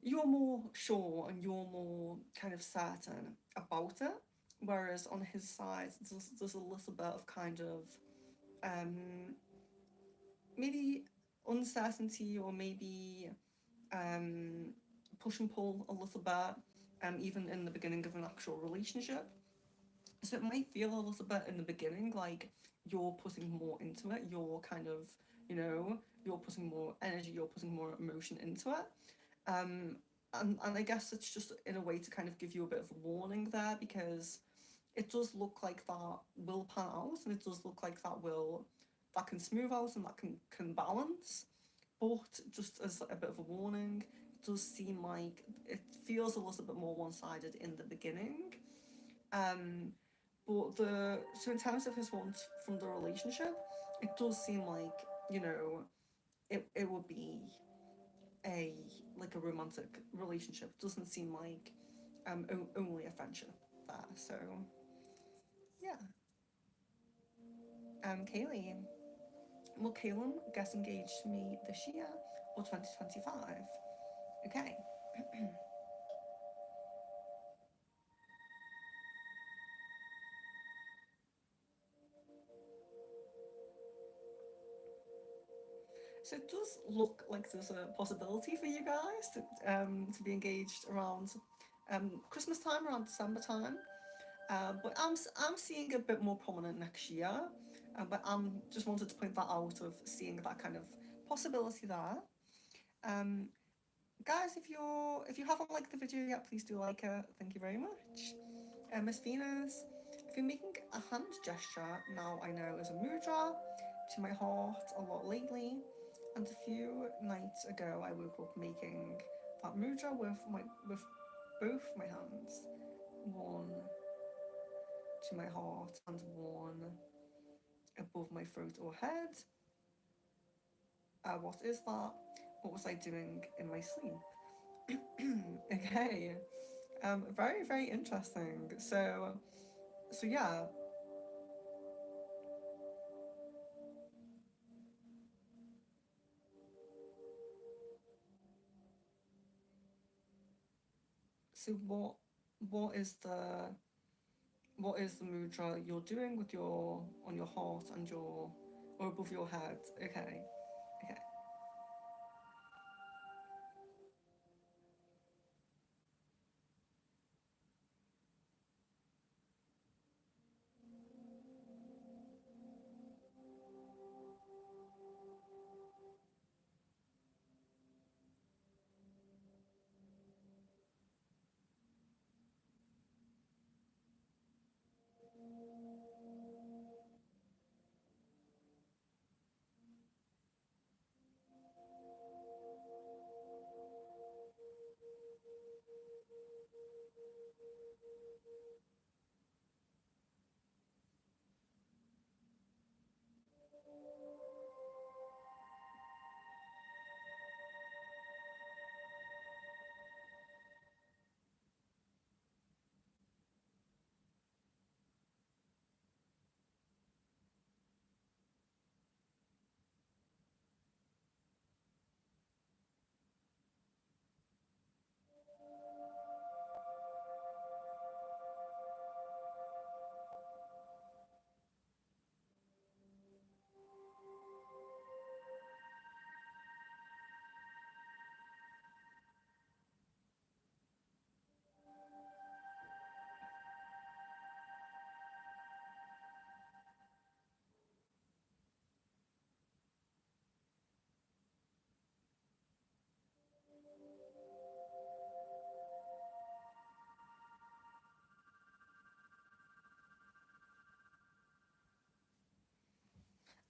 you're more sure and you're more kind of certain about it, whereas on his side, there's a little bit of kind of um, maybe uncertainty, or maybe um, push and pull a little bit, even in the beginning of an actual relationship. So it might feel a little bit in the beginning like you're putting more into it, you're kind of, you're putting more energy, you're putting more emotion into it. Um, and I guess it's just in a way to kind of give you a bit of a warning there, because it does look like that will pan out, and it does look like that can smooth out and that can balance. But just as a bit of a warning, it does seem like it feels a little bit more one-sided in the beginning. Um, but in terms of his wants from the relationship, it does seem like, you know it would be a like a romantic relationship. It doesn't seem like only a friendship there. So yeah. Kaylee, will Caleb get engaged to me this year or 2025? Okay. So it does look like there's a possibility for you guys to be engaged around Christmas time, around December time. But I'm seeing a bit more prominent next year. But I'm just wanted to point that out of seeing that kind of possibility there. Um, Guys, if you haven't liked the video yet, please do like it. Thank you very much. Miss Venus, if you're making a hand gesture now, I know is a mudra to my heart a lot lately, and a few nights ago I woke up making that mudra with both my hands, one to my heart and one above my throat or head. What is that? What was I doing in my sleep? Okay. Very, very interesting. So yeah. So what is the what is the mudra you're doing with your on your heart and your or above your head? Okay. Okay.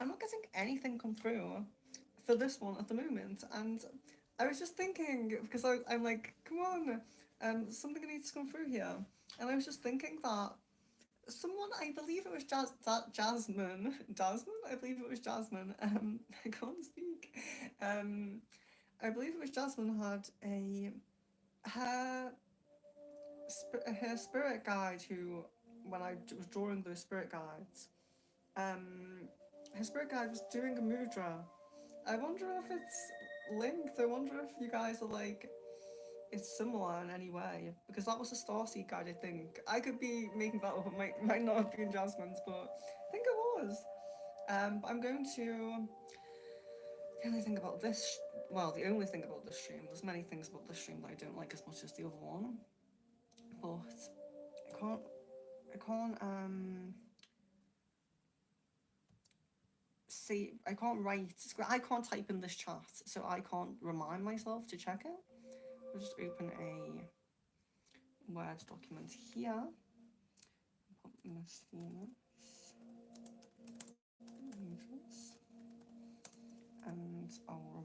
I'm not getting anything come through for this one at the moment, and I was just thinking because I'm like, come on, something needs to come through here, and I was just thinking that someone, I believe it was Jasmine, I believe it was Jasmine. I can't speak. Um, I believe it was Jasmine had a her her spirit guide who, when I was drawing those spirit guides, um, her spirit guide was doing a mudra. I wonder if it's linked. I wonder if you guys are like it's similar in any way because that was a Starseed guide. I think I could be making that up. It might not have been Jasmine's, but I think it was. But I'm going to. The only thing about this, well, the only thing about this stream. There's many things about this stream that I don't like as much as the other one, but I can't. I can't. See, I can't write. I can't type in this chat, so I can't remind myself to check it. I'll just open a Word document here. Put Miss Venus users, and I'll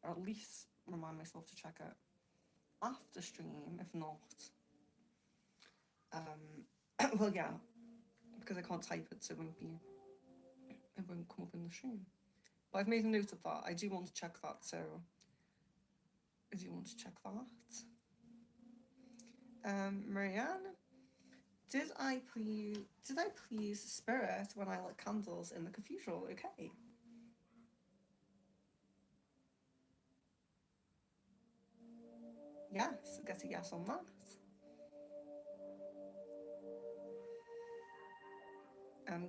at least remind myself to check it after stream. If not, well, yeah, because I can't type it, so it won't come up in the stream. But I've made a note of that. I do want to check that, so I do want to check that. Marianne, did I please spirit when I lit candles in the cathedral? Okay. Yes, get a yes on that.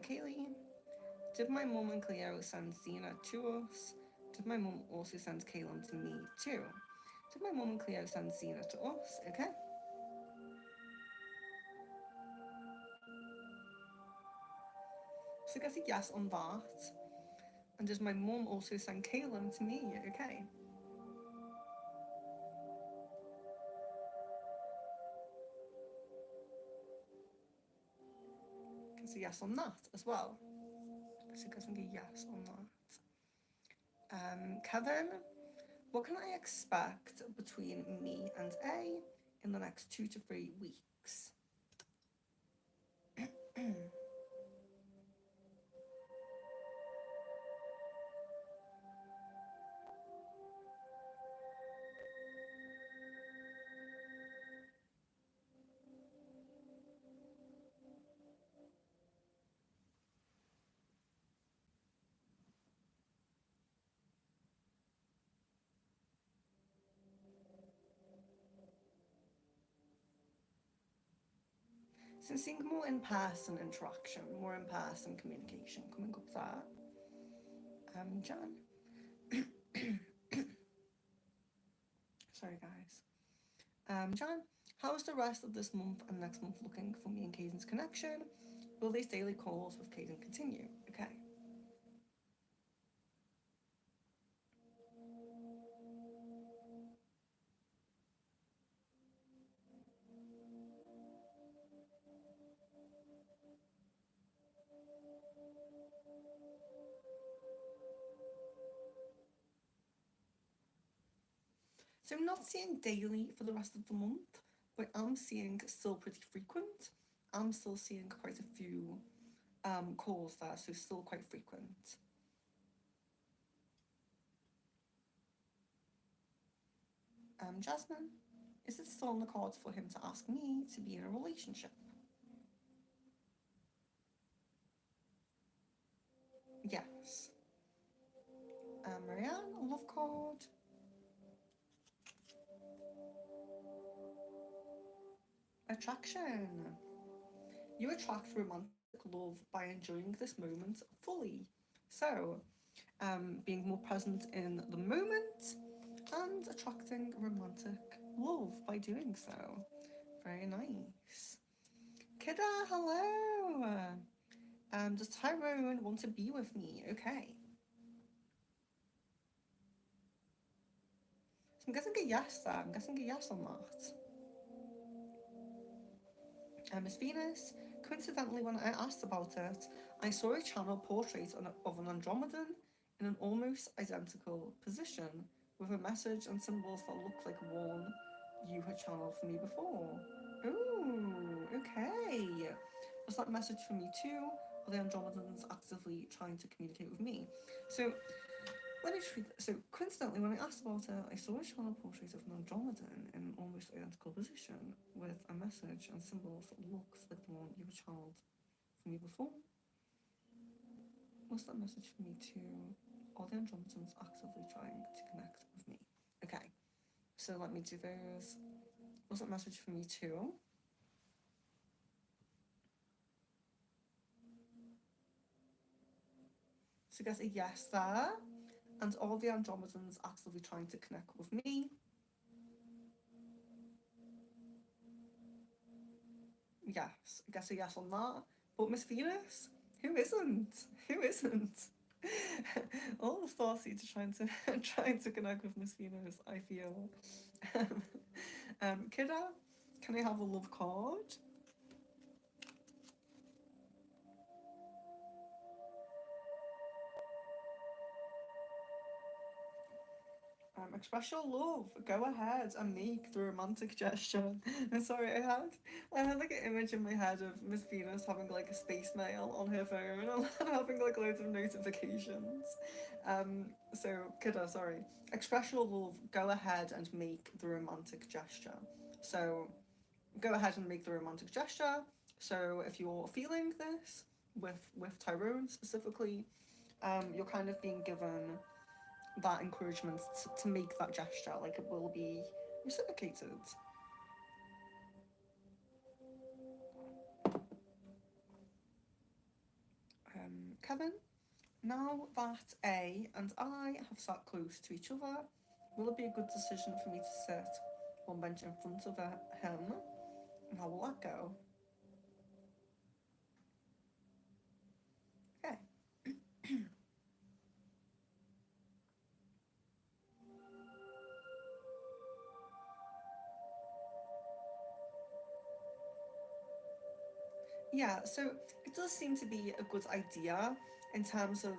Kaylee, did my mum and Cleo send Zena to us? Did my mum also send Kaylin to me too? Did my mum and Cleo send Zena to us? Okay. So get a yes on that. And does my mum also send Kaylin to me? Okay. Get a yes on that as well. So getting a yes on that. Kevin, what can I expect between me and A in the next 2 to 3 weeks? So seeing more in-person interaction, more in-person communication coming up there. Jan. Sorry guys. Jan, how is the rest of this month and next month looking for me and Caden's connection? Will these daily calls with Caden continue? Okay. So I'm not seeing daily for the rest of the month, but I'm seeing still pretty frequent. I'm still seeing quite a few calls there, so still quite frequent. Jasmine, is it still on the cards for him to ask me to be in a relationship? Yes. Marianne, a love card. Attraction. You attract romantic love by enjoying this moment fully. So, being more present in the moment and attracting romantic love by doing so. Very nice. Kidda, hello. Does Tyrone want to be with me? Okay. So I'm guessing a yes there. I'm guessing a yes on that. Miss Venus, coincidentally, when I asked about it, I saw a channel portrait of an Andromedan in an almost identical position with a message and symbols that looked like one you had channeled for me before. Ooh, okay. Was that message for me too? Are the Andromedans actively trying to communicate with me? So let me treat that. So coincidentally, when I asked about it, I saw a channel portrait of an Andromedan in an almost identical position with a message and symbols that looks like the one you were channeled for me before. What's that message for me too? Are the Andromedans actively trying to connect with me? Okay, So let me do those. Was a message for me too? So I guess a yes there. And all the Andromedans actively trying to connect with me. Yes, I guess a yes on that. But Miss Venus, who isn't? Who isn't? All the starseeds are trying to connect with Miss Venus, I feel. Kidda, can I have a love card? Express your love. Go ahead and make the romantic gesture. I'm sorry, I had like an image in my head of Miss Venus having like a space mail on her phone and having like loads of notifications. So Kidda, sorry. Express your love. Go ahead and make the romantic gesture. So go ahead and make the romantic gesture. So if you're feeling this with Tyrone specifically, you're kind of being given that encouragement to make that gesture, like it will be reciprocated. Kevin, now that A and I have sat close to each other, will it be a good decision for me to sit one bench in front of him? And how will that go? Okay. Yeah, so it does seem to be a good idea in terms of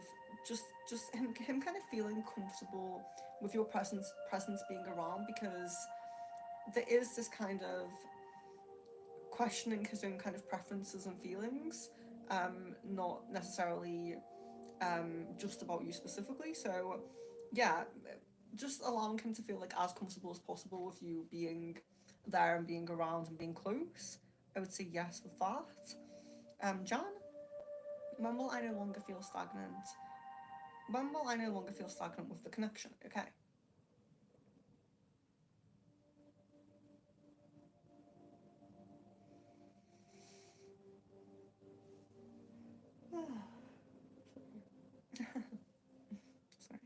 just him kind of feeling comfortable with your presence being around, because there is this kind of questioning his own kind of preferences and feelings, not necessarily just about you specifically. So yeah, just allowing him to feel like as comfortable as possible with you being there and being around and being close. I would say yes with that. Jan, when will I no longer feel stagnant? When will I no longer feel stagnant with the connection? Okay. Sorry.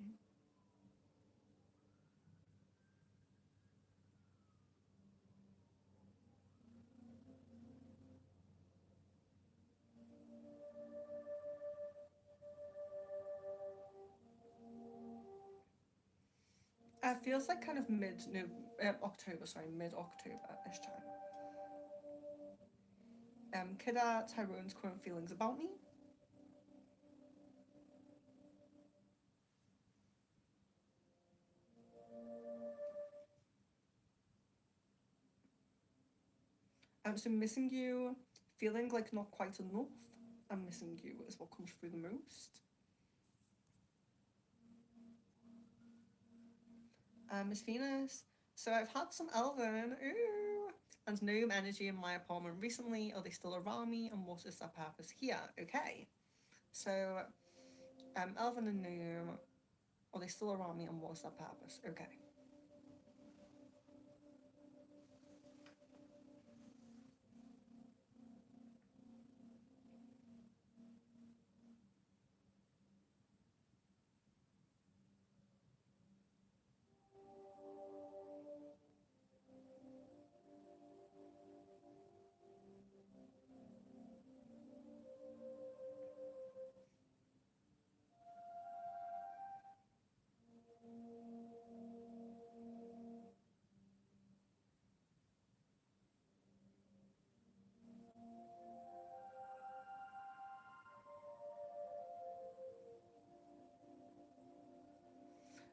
It feels like kind of mid no October, sorry, mid October ish time. Kidda, Tyrone's current feelings about me. So missing you, feeling like not quite enough, and missing you is what comes through the most. Miss Venus. So I've had some Elven, ooh, and gnome energy in my apartment recently. Are they still around me, and what is their purpose here? Okay. So, Elven and gnome, are they still around me, and what's their purpose? Okay.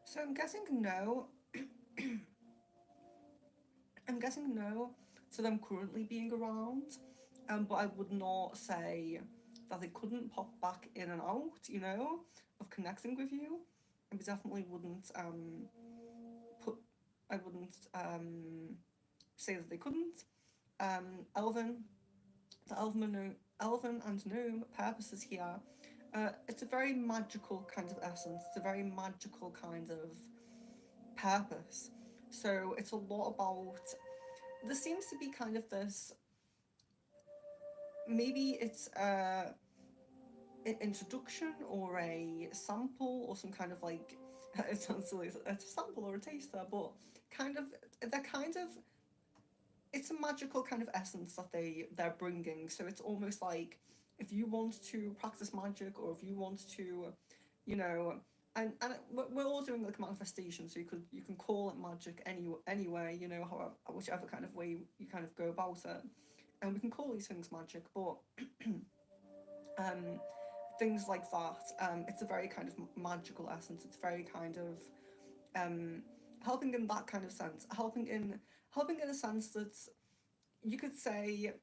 So I'm guessing no. I'm guessing no to them currently being around, but I would not say that they couldn't pop back in and out, of connecting with you. I definitely wouldn't put. I wouldn't say that they couldn't. Elven, the Elven and gnome purposes here. It's a very magical kind of essence. It's a very magical kind of purpose. So it's a lot about, there seems to be kind of this, maybe it's an introduction or a sample or some kind of like, it sounds silly, it's a sample or a taster, but kind of, they're kind of, it's a magical kind of essence that they're bringing. So it's almost like if you want to practice magic, or if you want to, you know, and we're all doing like manifestation, so you can call it magic anyway, you know, however, whichever kind of way you kind of go about it, and we can call these things magic, but um things like that, it's a very kind of magical essence. It's very kind of um helping in that kind of sense, helping in a sense that you could say,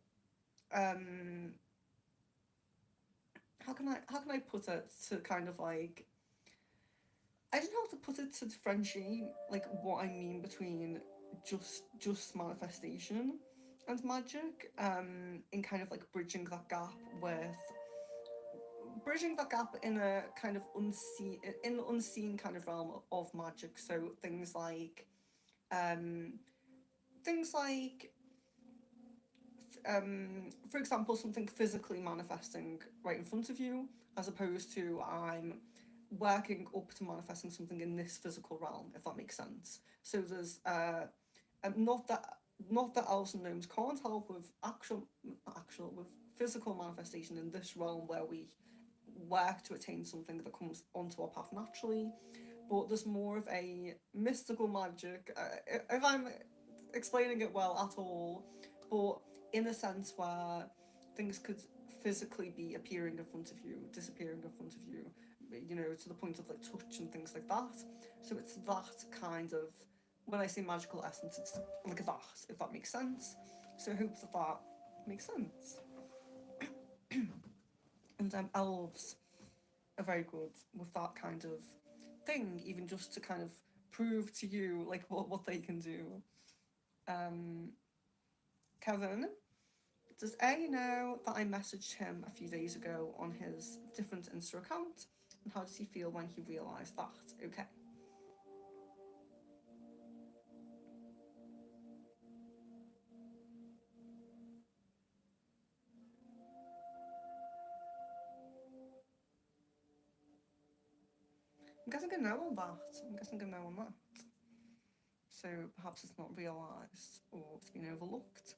um how can I put it to kind of like, I don't know how to put it to differentiate like what I mean between just manifestation and magic, in kind of like with bridging that gap in a kind of unseen kind of realm of magic. So um things like for example, something physically manifesting right in front of you, as opposed to I'm working up to manifesting something in this physical realm, if that makes sense. So there's not that, not that elves and gnomes can't help with actual with physical manifestation in this realm where we work to attain something that comes onto our path naturally, but there's more of a mystical magic, if I'm explaining it well at all, but in a sense where things could physically be appearing in front of you, disappearing in front of you, you know, to the point of like touch and things like that. So it's that kind of, when I say magical essence, it's like that, if that makes sense. So I hope that that makes sense. And elves are very good with that kind of thing, even just to kind of prove to you like what they can do. Um, Kevin, does A know that I messaged him a few days ago on his different Insta account? And how does he feel when he realised that? Okay. I'm guessing a no on that. I'm guessing a no on that. So perhaps it's not realised or it's been overlooked.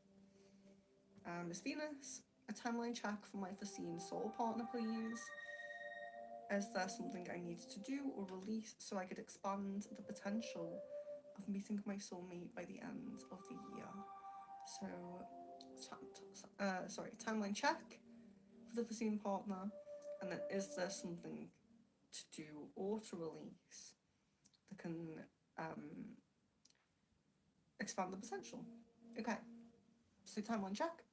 Miss Venus, a timeline check for my foreseen soul partner, please. Is there something I need to do or release so I could expand the potential of meeting my soulmate by the end of the year? So, timeline check for the foreseen partner, and then is there something to do or to release that can um, expand the potential? Okay, so timeline check.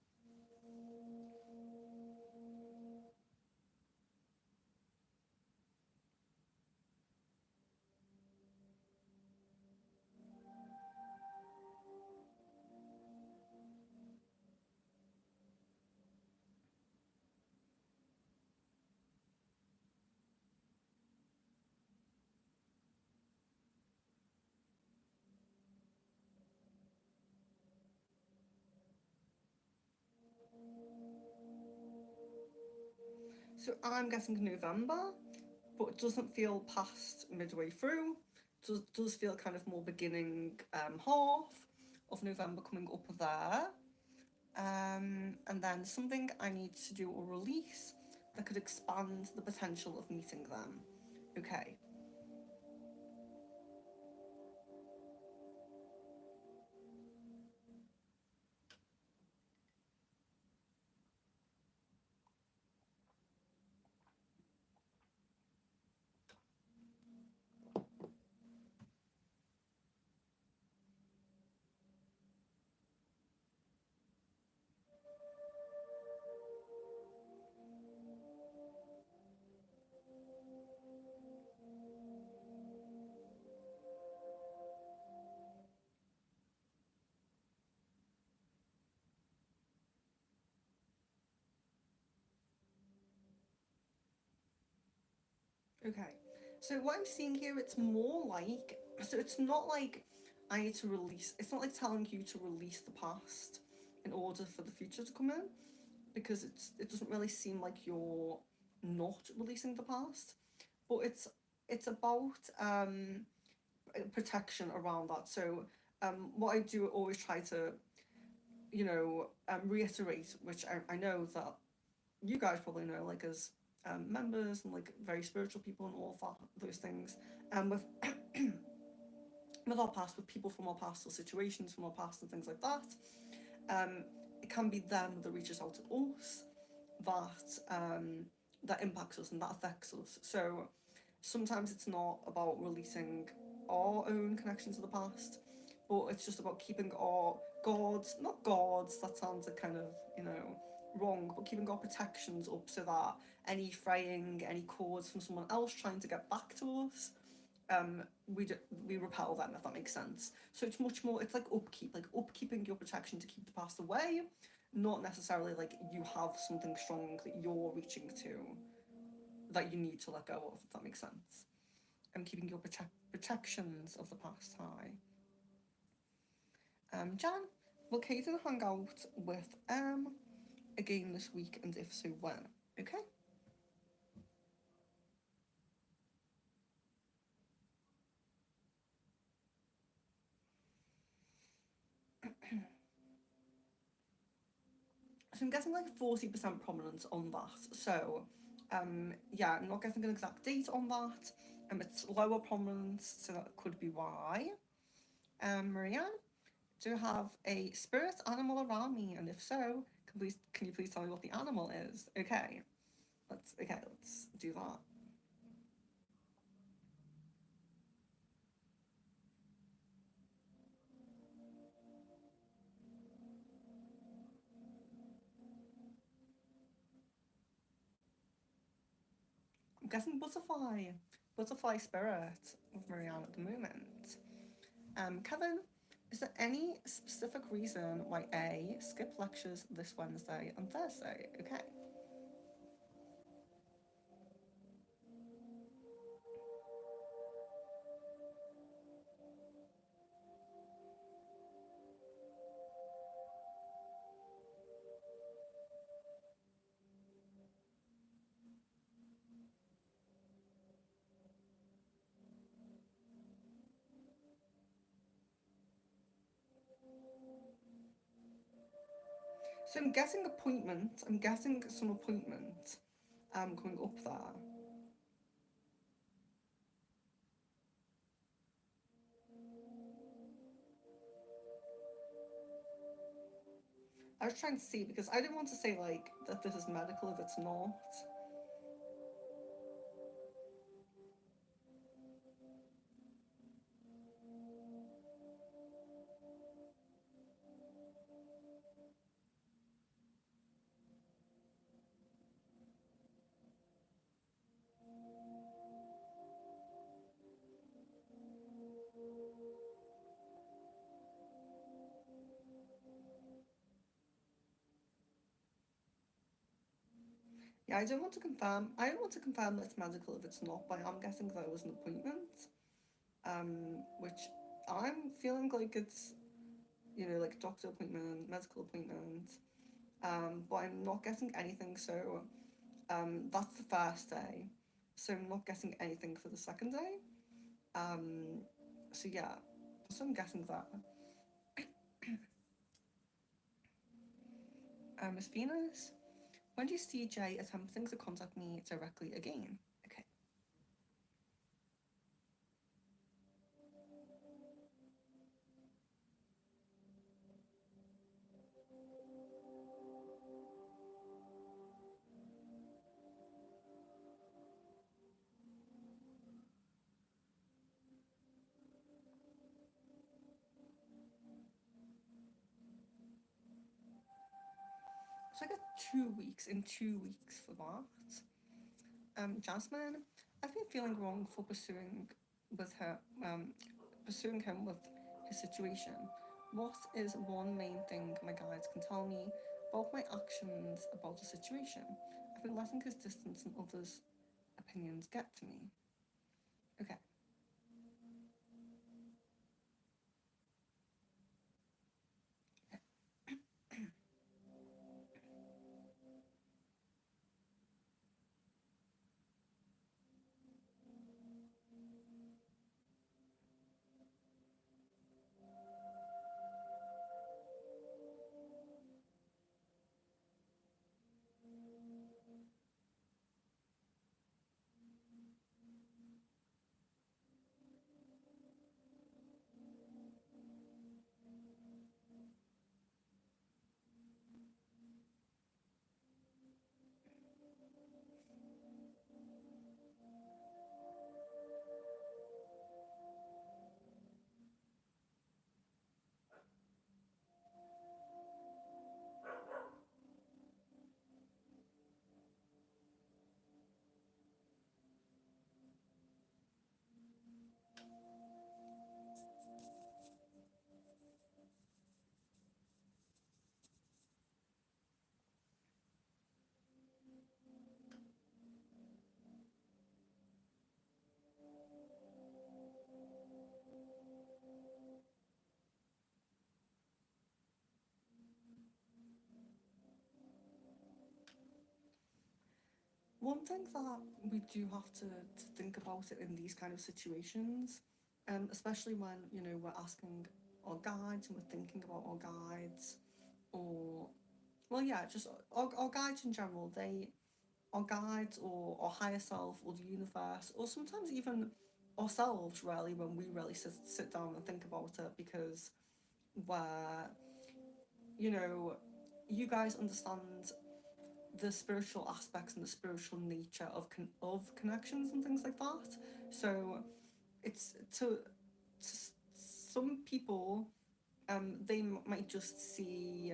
So I'm guessing November, but it doesn't feel past midway through. Does feel kind of more beginning, half of November coming up there. And then something I need to do or release that could expand the potential of meeting them. Okay. Okay. So what I'm seeing here, it's more like, so it's not like I need to release. It's not like telling you to release the past in order for the future to come in, because it doesn't really seem like you're not releasing the past, but it's about protection around that. So what I do always try to, reiterate, which I know that you guys probably know, like as members and like very spiritual people and all of that, those things, with with our past, with people from our past or situations from our past and things like that. Um, it can be them that reaches out to us that impacts us and that affects us. So sometimes it's not about releasing our own connection to the past, but it's just about keeping our gods, not gods, that sounds like kind of, wrong, but keeping our protections up so that any fraying, any cords from someone else trying to get back to us, we repel them, if that makes sense. So it's much more, it's like upkeep, like upkeeping your protection to keep the past away, not necessarily like you have something strong that you're reaching to that you need to let go of, if that makes sense. And keeping your protections of the past high. Jan, will Caden hang out with again this week, and if so, when? Okay. So I'm getting like 40% prominence on that. So, yeah, I'm not getting an exact date on that. It's lower prominence, so that could be why. Marianne, do you have a spirit animal around me? And if so, can you please tell me what the animal is? Okay, let's do that. I'm guessing butterfly spirit with Marianne at the moment. Kevin, is there any specific reason why A, skip lectures this Wednesday and Thursday? Okay. So I'm guessing appointment. I'm guessing some appointment coming up there. I was trying to see because I didn't want to say like that this is medical if it's not. Yeah, I don't want to confirm. I don't want to confirm that it's medical if it's not, but I'm guessing that it was an appointment. Which I'm feeling like it's, like doctor appointment, medical appointment. But I'm not guessing anything. So, that's the first day. So I'm not guessing anything for the second day. Um, so yeah, so I'm guessing that. Miss Venus, when do you see Jay attempting to contact me directly again? Okay. So I got 2 weeks in 2 weeks for that. Jasmine, I've been feeling wrong for with her, pursuing him with his situation. What is one main thing my guides can tell me about my actions about the situation? I've been letting his distance and others' opinions get to me. Okay. don't think that we do have to think about it in these kind of situations, especially when, you know, we're asking our guides and we're thinking about our guides, or, well, yeah, just our guides in general. Our guides or our higher self or the universe, or sometimes even ourselves, really, when we really sit down and think about it, because we're, you know, you guys understand the spiritual aspects and the spiritual nature of connections and things like that. So it's to some people, they might just see,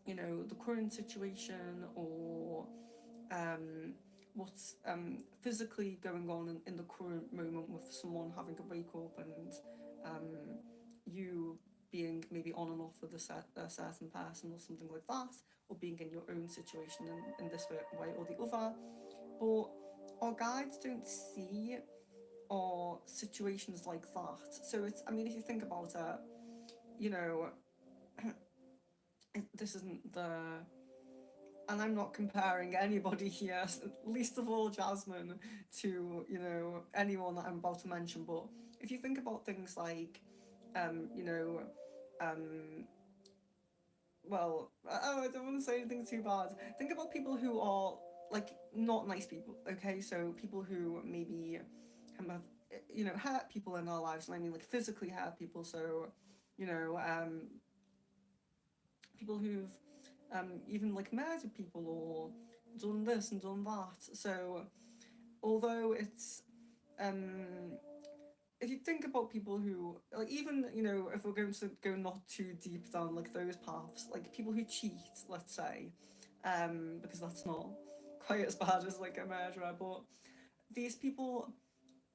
you know, the current situation, or what's physically going on in the current moment with someone having a breakup, and you being maybe on and off with a certain person or something like that, or being in your own situation in this way or the other. But our guides don't see our situations like that. So it's, I mean, if you think about it, you know, this isn't the, and I'm not comparing anybody here, least of all Jasmine, to, you know, anyone that I'm about to mention. But if you think about things like, you know, well, oh, I don't want to say anything too bad. Think about people who are like not nice people. Okay, so people who maybe have, you know, hurt people in their lives, and I mean like physically hurt people. So, you know, people who've even like murdered people or done this and done that. So although it's, if you think about people who, like, even, you know, if we're going to go not too deep down like those paths, like people who cheat, let's say, because that's not quite as bad as like a murderer, but these people,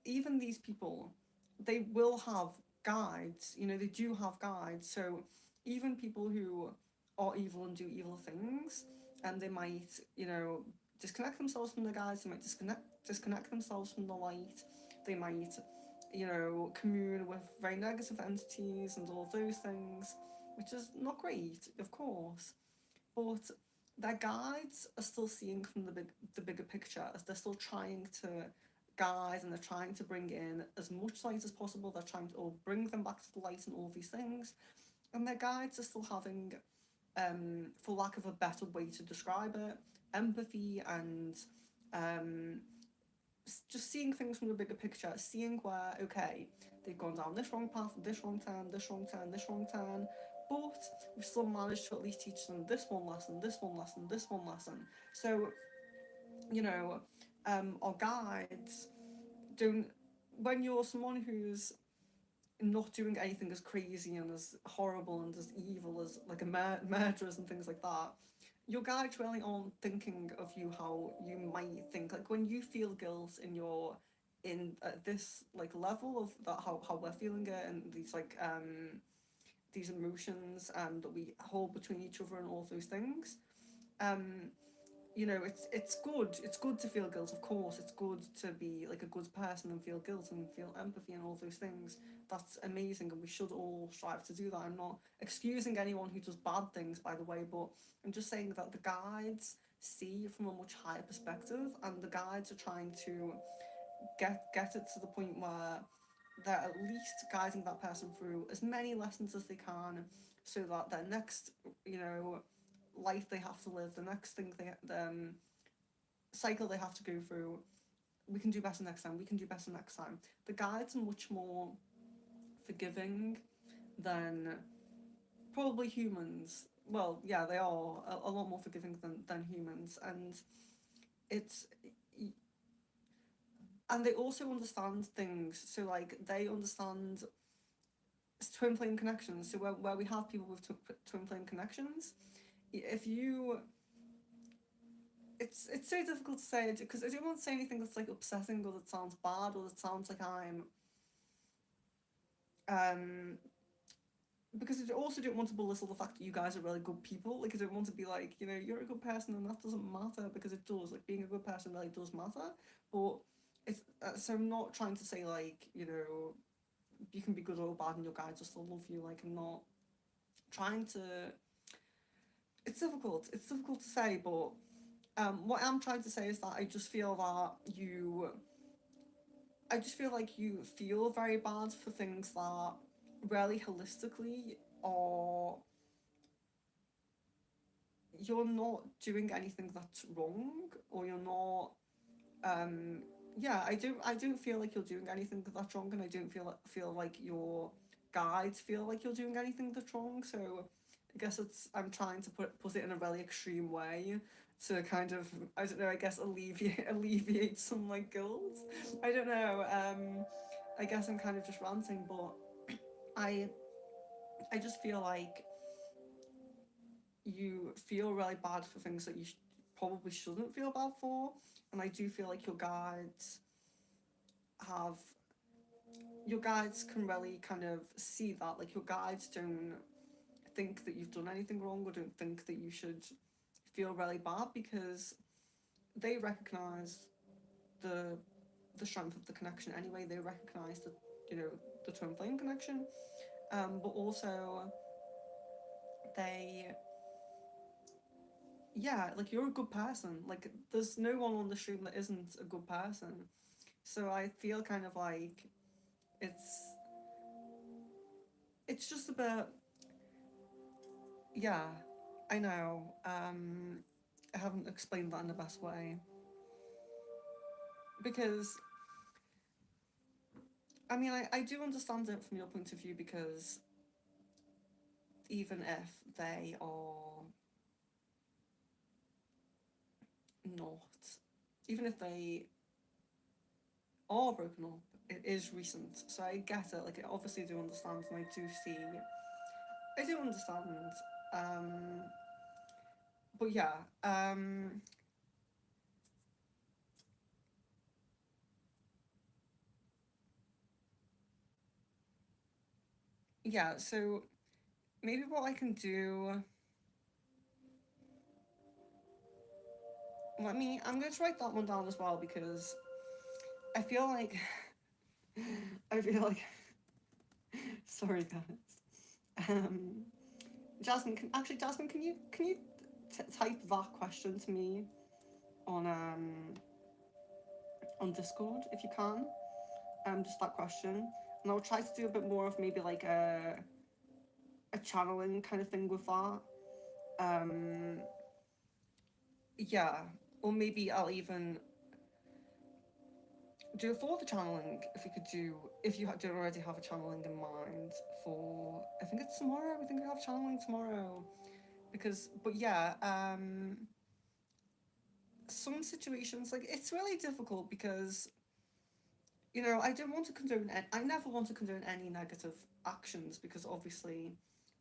even these people, they will have guides, you know, they do have guides. So even people who are evil and do evil things, and they might, you know, disconnect themselves from the guides, they might disconnect themselves from the light, they might, you know, commune with very negative entities and all those things, which is not great, of course. But their guides are still seeing from the bigger picture, as they're still trying to guide, and they're trying to bring in as much light as possible. They're trying to, or bring them back to the light and all these things. And their guides are still having, for lack of a better way to describe it, empathy, and just seeing things from the bigger picture, seeing where, okay, they've gone down this wrong path, this wrong turn, this wrong turn, this wrong turn, but we've still managed to at least teach them this one lesson, this one lesson, this one lesson. So, you know, our guides don't, when you're someone who's not doing anything as crazy and as horrible and as evil as like a murderers and things like that, your guides really aren't thinking of you how you might think. Like when you feel guilt in your, in this like level of that, how we're feeling it, and these emotions that we hold between each other and all those things, um you know, it's good to feel guilt, of course. It's good to be like a good person and feel guilt and feel empathy and all those things. That's amazing, and we should all strive to do that. I'm not excusing anyone who does bad things, by the way, but I'm just saying that the guides see from a much higher perspective, and the guides are trying to get it to the point where they're at least guiding that person through as many lessons as they can, so that their next, you know, life they have to live, the next thing the cycle they have to go through, we can do better next time. We can do better next time. The guides are much more forgiving than probably humans. Well, yeah, they are a lot more forgiving than humans, and it's, and they also understand things. So like they understand twin flame connections. So where we have people with twin flame connections, if you, it's so difficult to say because I don't want to say anything that's like upsetting or that sounds bad or that sounds like I'm because I also don't want to belittle the fact that you guys are really good people. Like I don't want to be like, you know, you're a good person and that doesn't matter, because it does. Like being a good person really does matter. But it's so I'm not trying to say like, you know, you can be good or bad and your guides will still love you. Like I'm not trying to. It's difficult. It's difficult to say, but what I'm trying to say is that I just feel like you feel very bad for things that really holistically are you're not doing anything that's wrong, or you're not yeah, I don't feel like you're doing anything that's wrong, and I don't feel like your guides feel like you're doing anything that's wrong. So I guess it's I'm trying to put it in a really extreme way to kind of, I don't know, I guess alleviate some like guilt. I don't know. I guess I'm kind of just ranting, but I I just feel like you feel really bad for things that you probably shouldn't feel bad for, and I do feel like have your guides can really kind of see that. Like, your guides don't think that you've done anything wrong, or don't think that you should feel really bad, because they recognize the the strength of the connection anyway. They recognize the, you know, the twin flame connection, but also they, yeah, like, you're a good person. Like, there's no one on the stream that isn't a good person. So I feel kind of like it's it's just a bit, yeah, I know. I haven't explained that in the best way, because I mean, I do understand it from your point of view, because even if they are not, even if they are broken up, it is recent. So I get it. Like, I obviously do understand, and I do understand. Um, but yeah, yeah. So maybe what I can do. I'm going to write that one down as well, because I feel like, I feel like, sorry guys. Jasmine, can you type that question to me on Discord if you can? Just that question, and I'll try to do a bit more of maybe like a channeling kind of thing with that. Um, yeah, or maybe I'll even do for the channeling, if we could do, if you don't already have a channeling in mind for, I think it's tomorrow. I think we have channeling tomorrow, because, but yeah, some situations, like, it's really difficult, because, you know, I never want to condone any negative actions, because obviously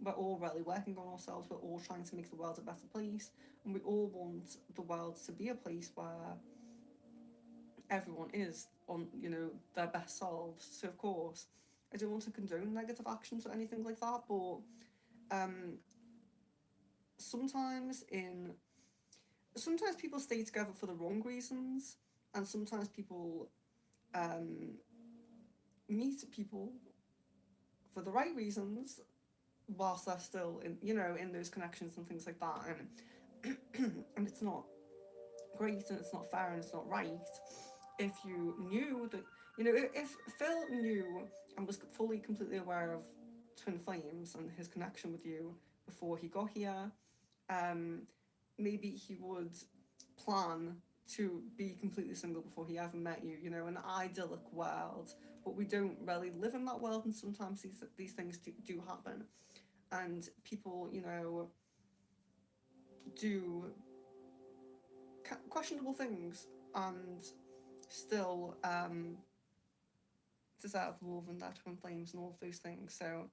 we're all really working on ourselves. We're all trying to make the world a better place, and we all want the world to be a place where everyone is on, you know, their best selves. So of course, I don't want to condone negative actions or anything like that, but um, sometimes in sometimes people stay together for the wrong reasons, and sometimes people um, meet people for the right reasons whilst they're still in, you know, in those connections and things like that, and and it's not great, and it's not fair, and it's not right. If you knew that, you know, if Phil knew and was fully completely aware of twin flames and his connection with you before he got here, um, maybe he would plan to be completely single before he ever met you, you know, an idyllic world. But we don't really live in that world, and sometimes these things do happen. And people, you know, do questionable things, and still deserve love and their twin flames and all of those things. So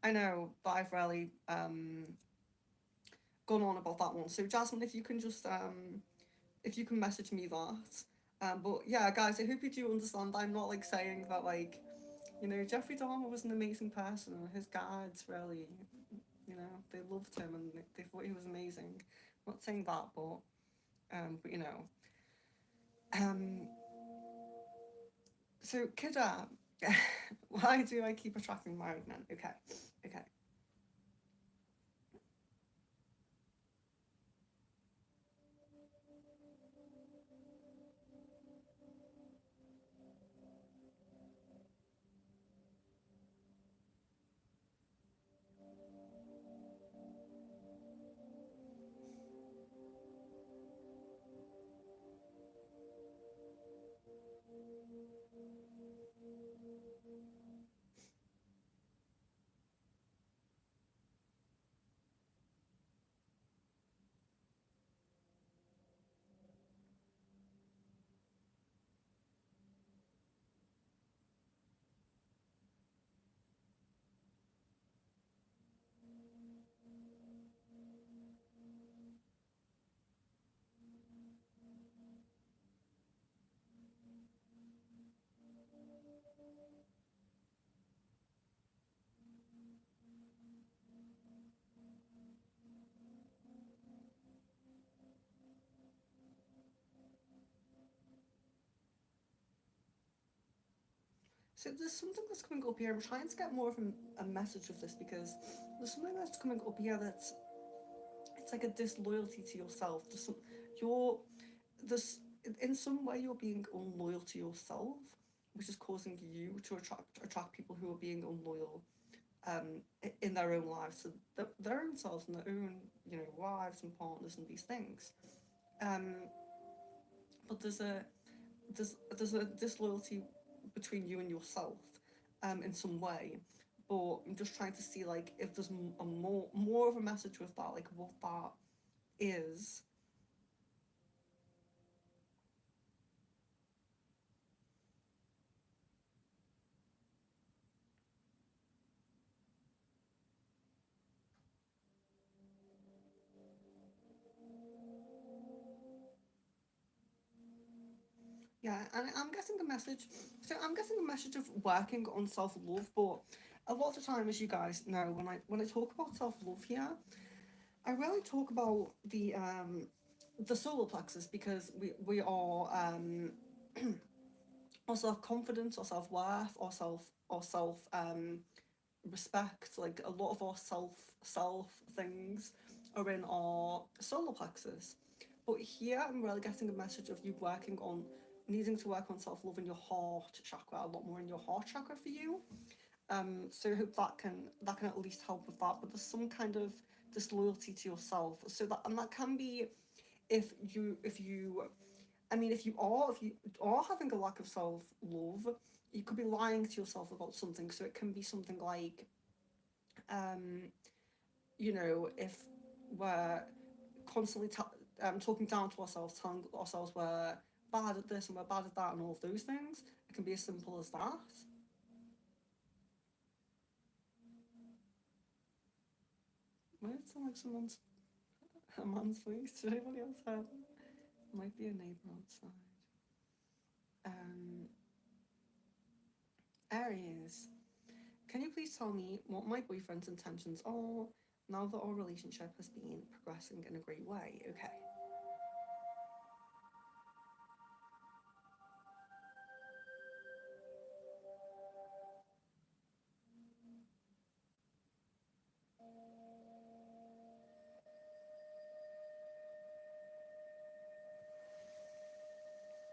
I know that I've really gone on about that one. So Jasmine, if you can message me that. But yeah, guys, I hope you do understand. I'm not like saying that, like, you know, Jeffrey Dahmer was an amazing person, and his guides really, you know, they loved him, and they thought he was amazing. I'm not saying that, but you know, um, so Kida, why do I keep attracting married men? Okay, okay. So there's something that's coming up here. I'm trying to get more of a message of this because there's something that's coming up here that's it's like a disloyalty to yourself. You're this in some way you're being unloyal to yourself, which is causing you to attract people who are being unloyal in their own lives, to their own selves and their own wives and partners and these things. Um, but there's a disloyalty between you and yourself in some way. But I'm just trying to see like if there's a more of a message with that, like what that is. Yeah, and I'm guessing a message. So I'm guessing a message of working on self love, but a lot of the time, as you guys know, when I talk about self love here, I really talk about the solar plexus because we are our self confidence, our self worth, our self respect. Like a lot of our self things are in our solar plexus. But here I'm really getting a message of you working on needing to work on self love in your heart chakra, a lot more in your heart chakra for you. So I hope that can at least help with that. But there's some kind of disloyalty to yourself. So that and that can be if you I mean if you are having a lack of self love, you could be lying to yourself about something. So it can be something like um, if we're constantly talking down to ourselves, telling ourselves we're bad at this and we're bad at that and all of those things, it can be as simple as that. Why did it sound like a man's voice? Did anybody else hear that? Might be a neighbour outside. Um, Aries, can you please tell me what my boyfriend's intentions are now that our relationship has been progressing in a great way? Okay.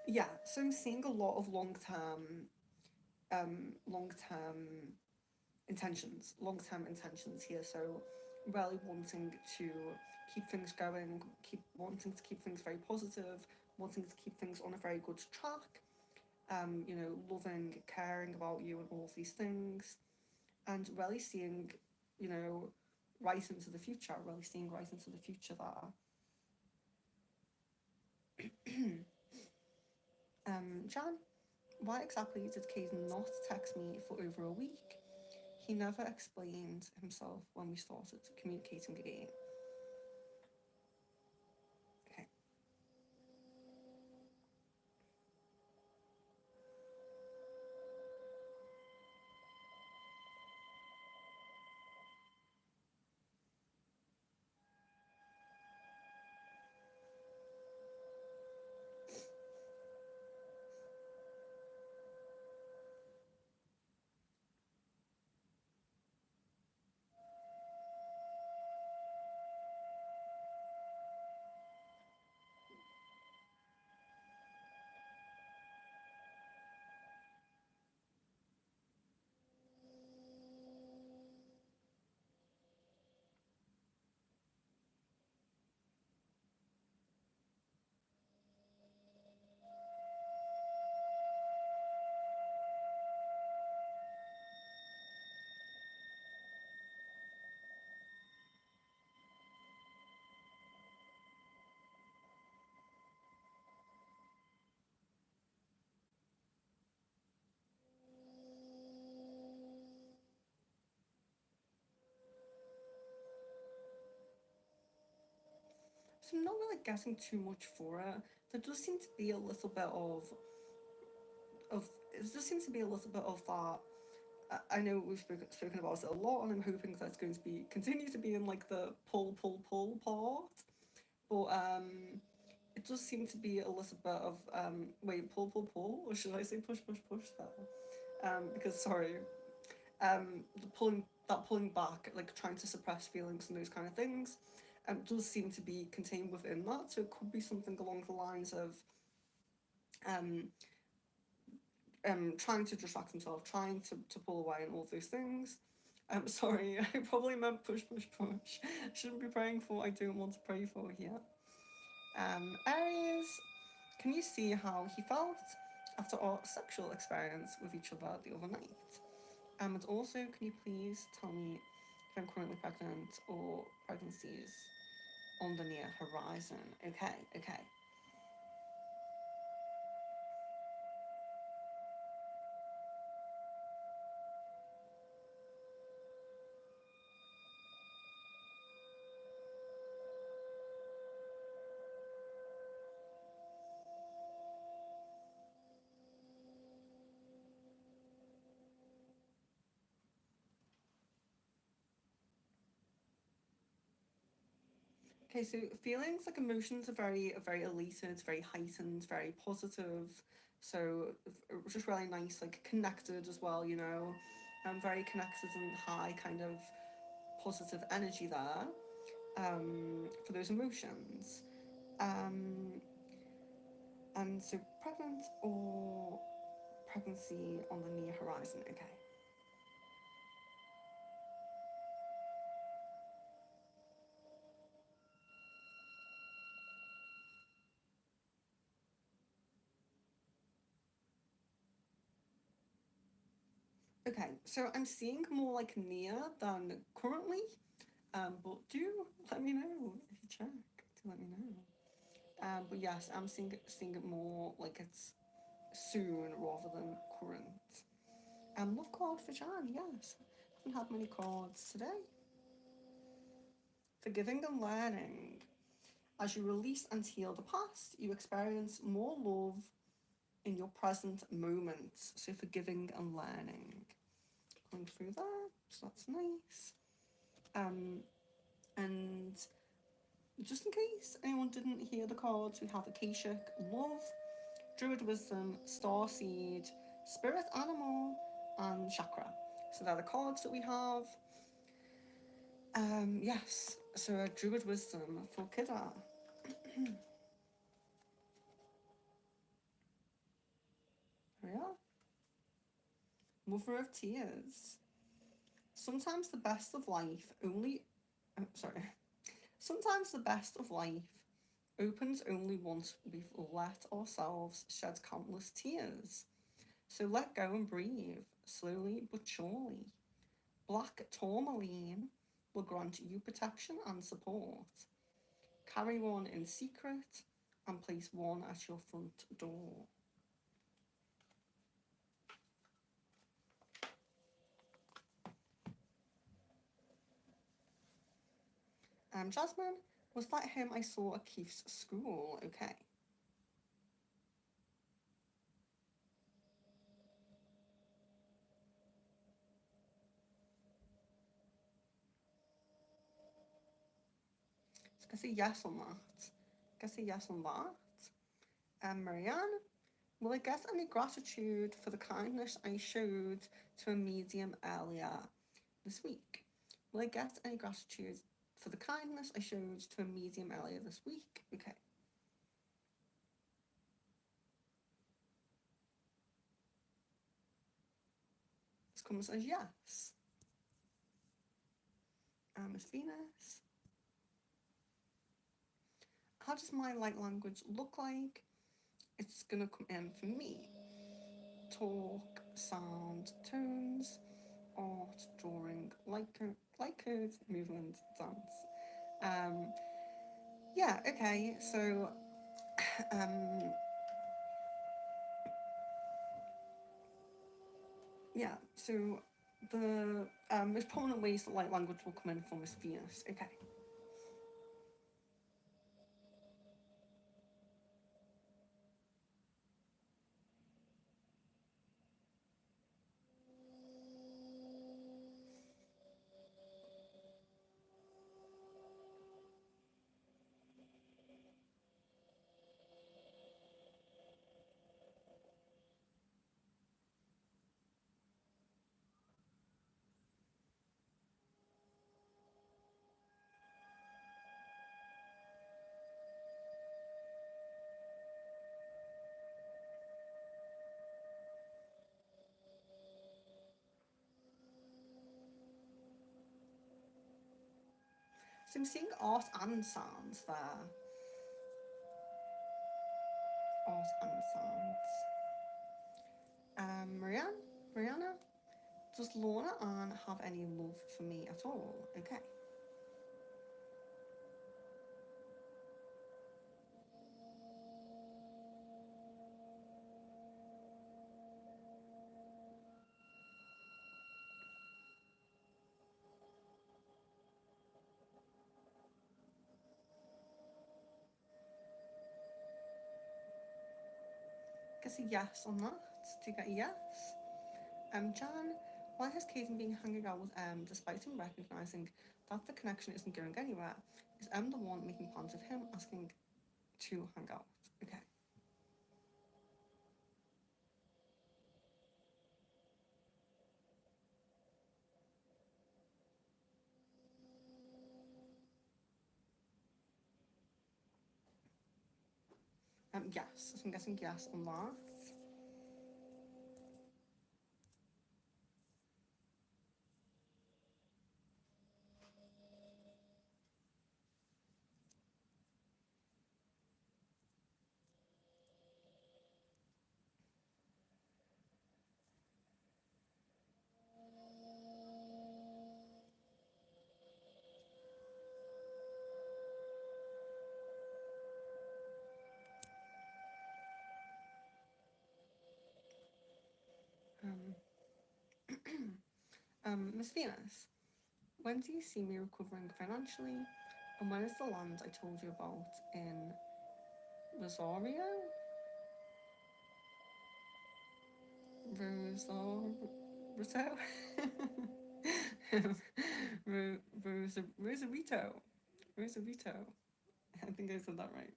Yeah, so I'm seeing a lot of long term long term intentions here. So really wanting to keep things going, keep wanting to keep things very positive, wanting to keep things on a very good track. Loving, caring about you and all of these things, and really seeing, you know, right into the future. Really seeing right into the future there. Jan, why exactly did Caden not text me for over a week? He never explained himself when we started communicating again. Okay. So I'm not really getting too much for it. There does seem to be a little bit of it does seem to be a little bit of that. I know we've spoken about it a lot, and I'm hoping that it's going to be continue to be in like the pull part. But it does seem to be a little bit of wait pull, or should I say push there? Because sorry, the pulling back, like trying to suppress feelings and those kind of things, does seem to be contained within that. So it could be something along the lines of um, trying to distract himself, trying to pull away, and all those things. Sorry, I probably meant push, push, push. Shouldn't be praying for what I don't want to pray for here. Aries, can you see how he felt after our sexual experience with each other the other night? And also, can you please tell me if I'm currently pregnant or pregnancies on the near horizon? Okay, okay. Okay, so feelings like emotions are very elated, very heightened, very positive. So just really nice, like connected as well, you know. Very connected and high kind of positive energy there for those emotions. Um, and so pregnant or pregnancy on the near horizon, okay. Okay, so I'm seeing more like near than currently, but do let me know if you check. Do let me know. But yes, I'm seeing it more like it's soon rather than current. Love card for Jan, yes. Haven't had many cards today. Forgiving and learning. As you release and heal the past, you experience more love in your present moments. So forgiving and learning. Going through that, so that's nice. Um, and just in case anyone didn't hear the cards, we have Akashic Love, Druid Wisdom, Star Seed, Spirit Animal, and Chakra. So they're the cards that we have. Yes, so a Druid Wisdom for Kida. There we are. Mother of Tears. Sometimes the best of life only. Sorry. Sometimes the best of life opens only once we've let ourselves shed countless tears. So let go and breathe, slowly but surely. Black tourmaline will grant you protection and support. Carry one in secret and place one at your front door. Jasmine, was that him I saw at Keith's school? Okay. So I say yes on that. I say yes on that. Marianne, will I get any gratitude for the kindness I showed to a medium earlier this week? Will I get any gratitude for the kindness I showed to a medium earlier this week? Okay. This comes as yes. Miss Venus. How does my light language look like? It's gonna come in for me. Talk, sound, tones, art, drawing, light curves, movement, dance. Um, yeah, okay, so um, yeah, so the most prominent ways that light language will come in from is Venus. Okay. So I'm seeing art and sounds there. Art and sounds. Mariana, does Lorna Ann have any love for me at all? Okay. Guess a yes on that. Do you get a yes? Jan, why has Caden been hanging out with despite him recognizing that the connection isn't going anywhere? Is the one making plans of him asking to hang out? Okay. Yes. So I'm guessing yes on that. Miss Venus, when do you see me recovering financially? And when is the land I told you about in Rosario? Rosario? Rosarito. Rosarito. I think I said that right.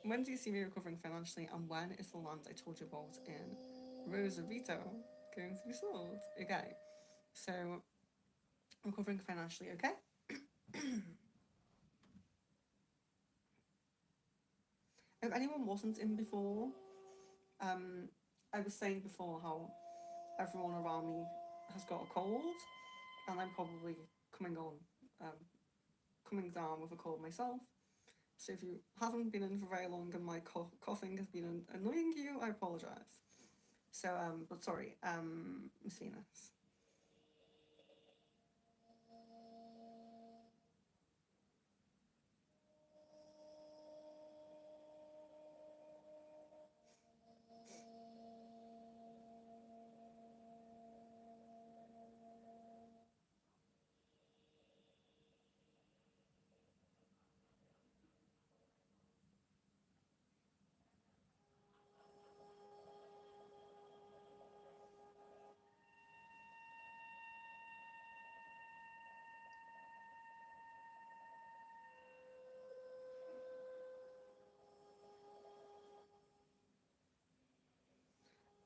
When do you see me recovering financially, and when is the land I told you about in Rosarito going to be sold? Okay, so recovering financially, okay? If anyone wasn't in before, I was saying before how everyone around me has got a cold, and I'm probably coming down with a cold myself. So if you haven't been in for very long and my coughing has been annoying you, I apologise. So, but sorry, Miss Venus.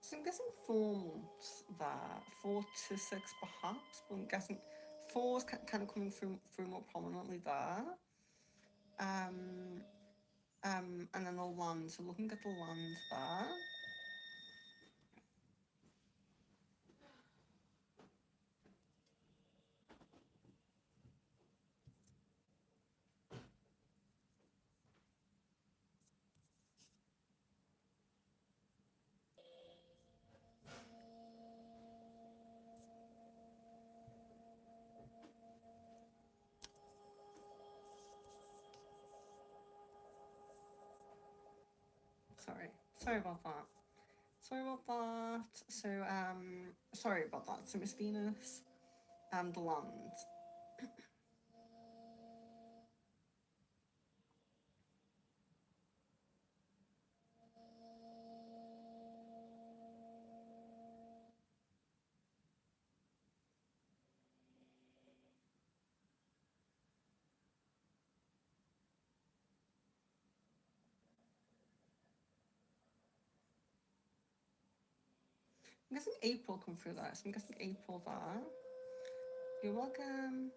So I'm guessing 4 months there, 4 to 6 perhaps, but I'm guessing four is kind of coming through more prominently there. Um, and then the land. So looking at the land there. Sorry about that. Sorry about that. So sorry about that. So Miss Venus, the land. I'm guessing April come through there. So I'm guessing April there. You're welcome.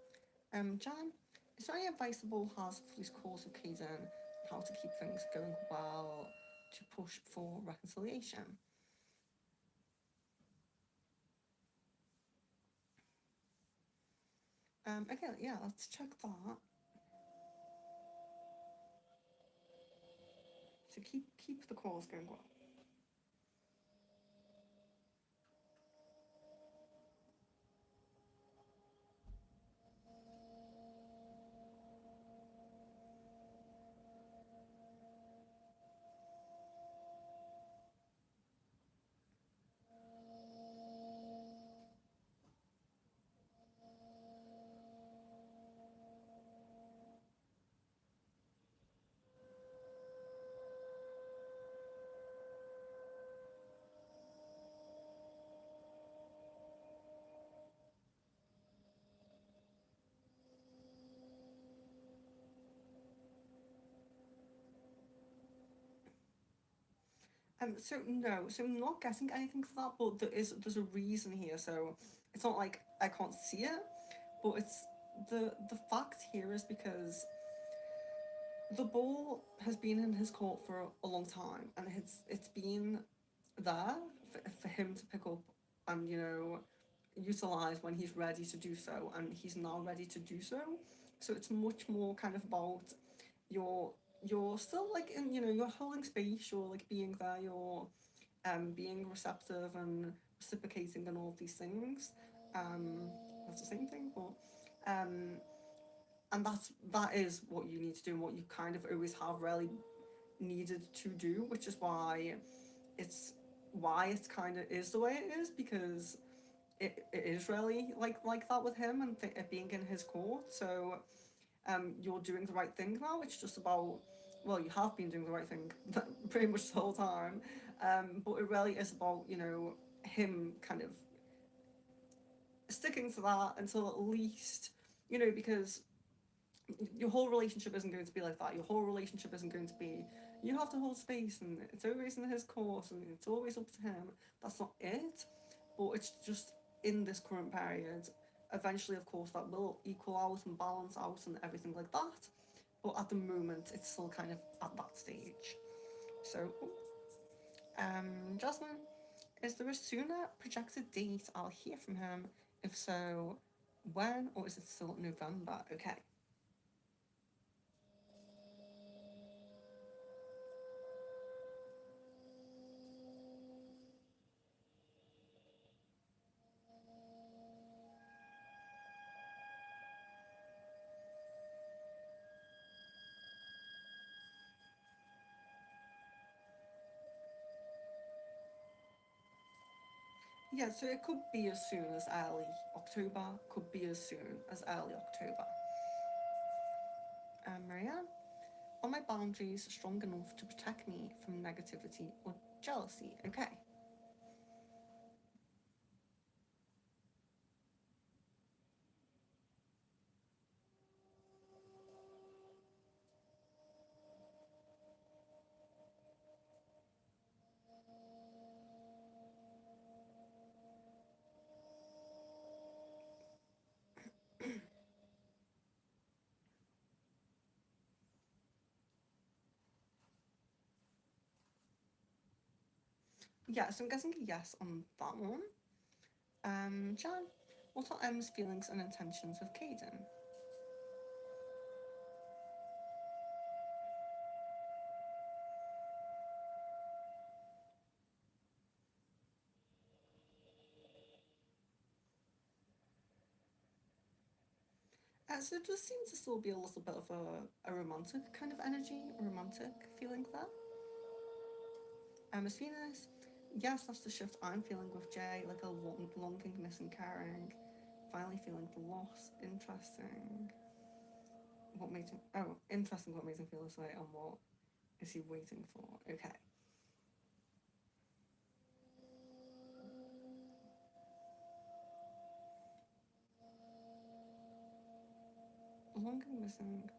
Jan, is there any advice the ball has for this course of Caden and how to keep things going well to push for reconciliation? Okay, yeah, let's check that. So keep the calls going well. So no, so I'm not getting anything for that, but there's a reason here. So it's not like I can't see it, but it's the fact here is because the ball has been in his court for a long time, and it's been there for him to pick up and utilize when he's ready to do so, and he's now ready to do so. So it's much more kind of about you're you're still like in you're holding space, you're like being there, you're being receptive and reciprocating and all of these things. Um, that's the same thing, but um, and that is what you need to do, and what you kind of always have really needed to do, which is it's it's kind of is the way it is, because it is really like that with him, and it being in his court. So you're doing the right thing now. It's just about, well, you have been doing the right thing pretty much the whole time, but it really is about him kind of sticking to that until at least because your whole relationship isn't going to be like that. Your whole relationship isn't going to be you have to hold space and it's always in his course and it's always up to him. That's not it. But it's just in this current period. Eventually, of course, that will equal out and balance out and everything like that. But at the moment, it's still kind of at that stage. So, Jasmine, is there a sooner projected date I'll hear from him? If so, when, or is it still November? Okay. Yeah, so it could be as soon as early October, could be as soon as early October. Marianne, are my boundaries strong enough to protect me from negativity or jealousy? Okay. Yeah, so I'm guessing a yes on that one. Jan, what are M's feelings and intentions with Caden? So it does seem to still be a little bit of a romantic kind of energy, a romantic feeling there. Miss Venus, yes, that's the shift I'm feeling with Jay, like a longingness and caring. Finally feeling the loss. Interesting. What made him? Oh, interesting. What made him feel this way, and what is he waiting for? Okay. Longingness and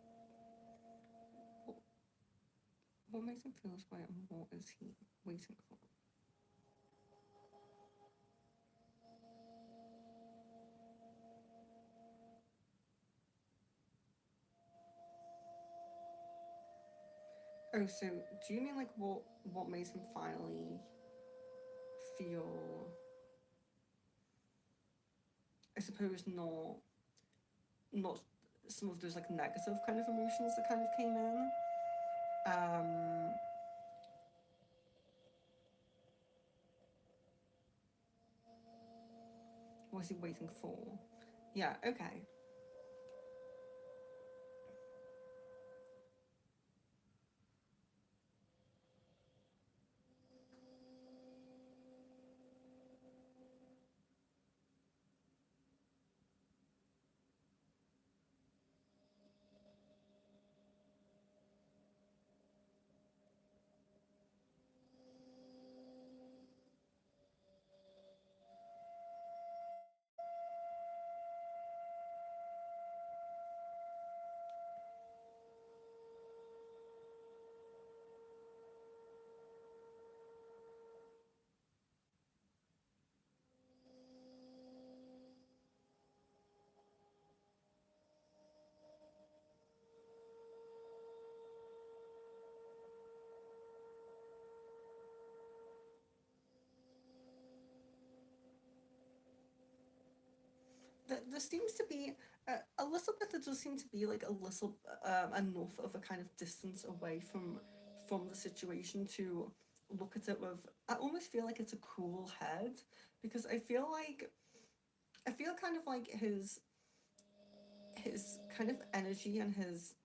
what, what makes him feel this way, and what is he waiting for? Oh, so do you mean like what made him finally feel? I suppose not not some of those like negative kind of emotions that kind of came in. Um, what was he waiting for? Yeah, okay. There seems to be a little bit. There does seem to be like a little enough of a kind of distance away from the situation to look at it with. I almost feel like it's a cool head because I feel kind of like his kind of energy and his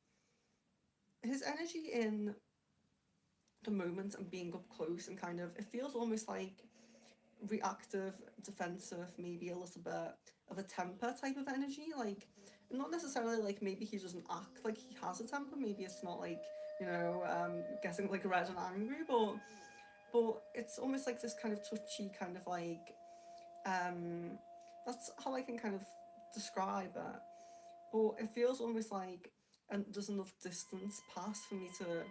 energy in the moment and being up close and kind of it feels almost like reactive, defensive, maybe a little bit of a temper type of energy. Like, not necessarily like maybe he doesn't act like he has a temper. Maybe it's not like getting like red and angry, but it's almost like this kind of touchy kind of like um, that's how I can kind of describe it. But it feels almost like and there's enough distance passed for me to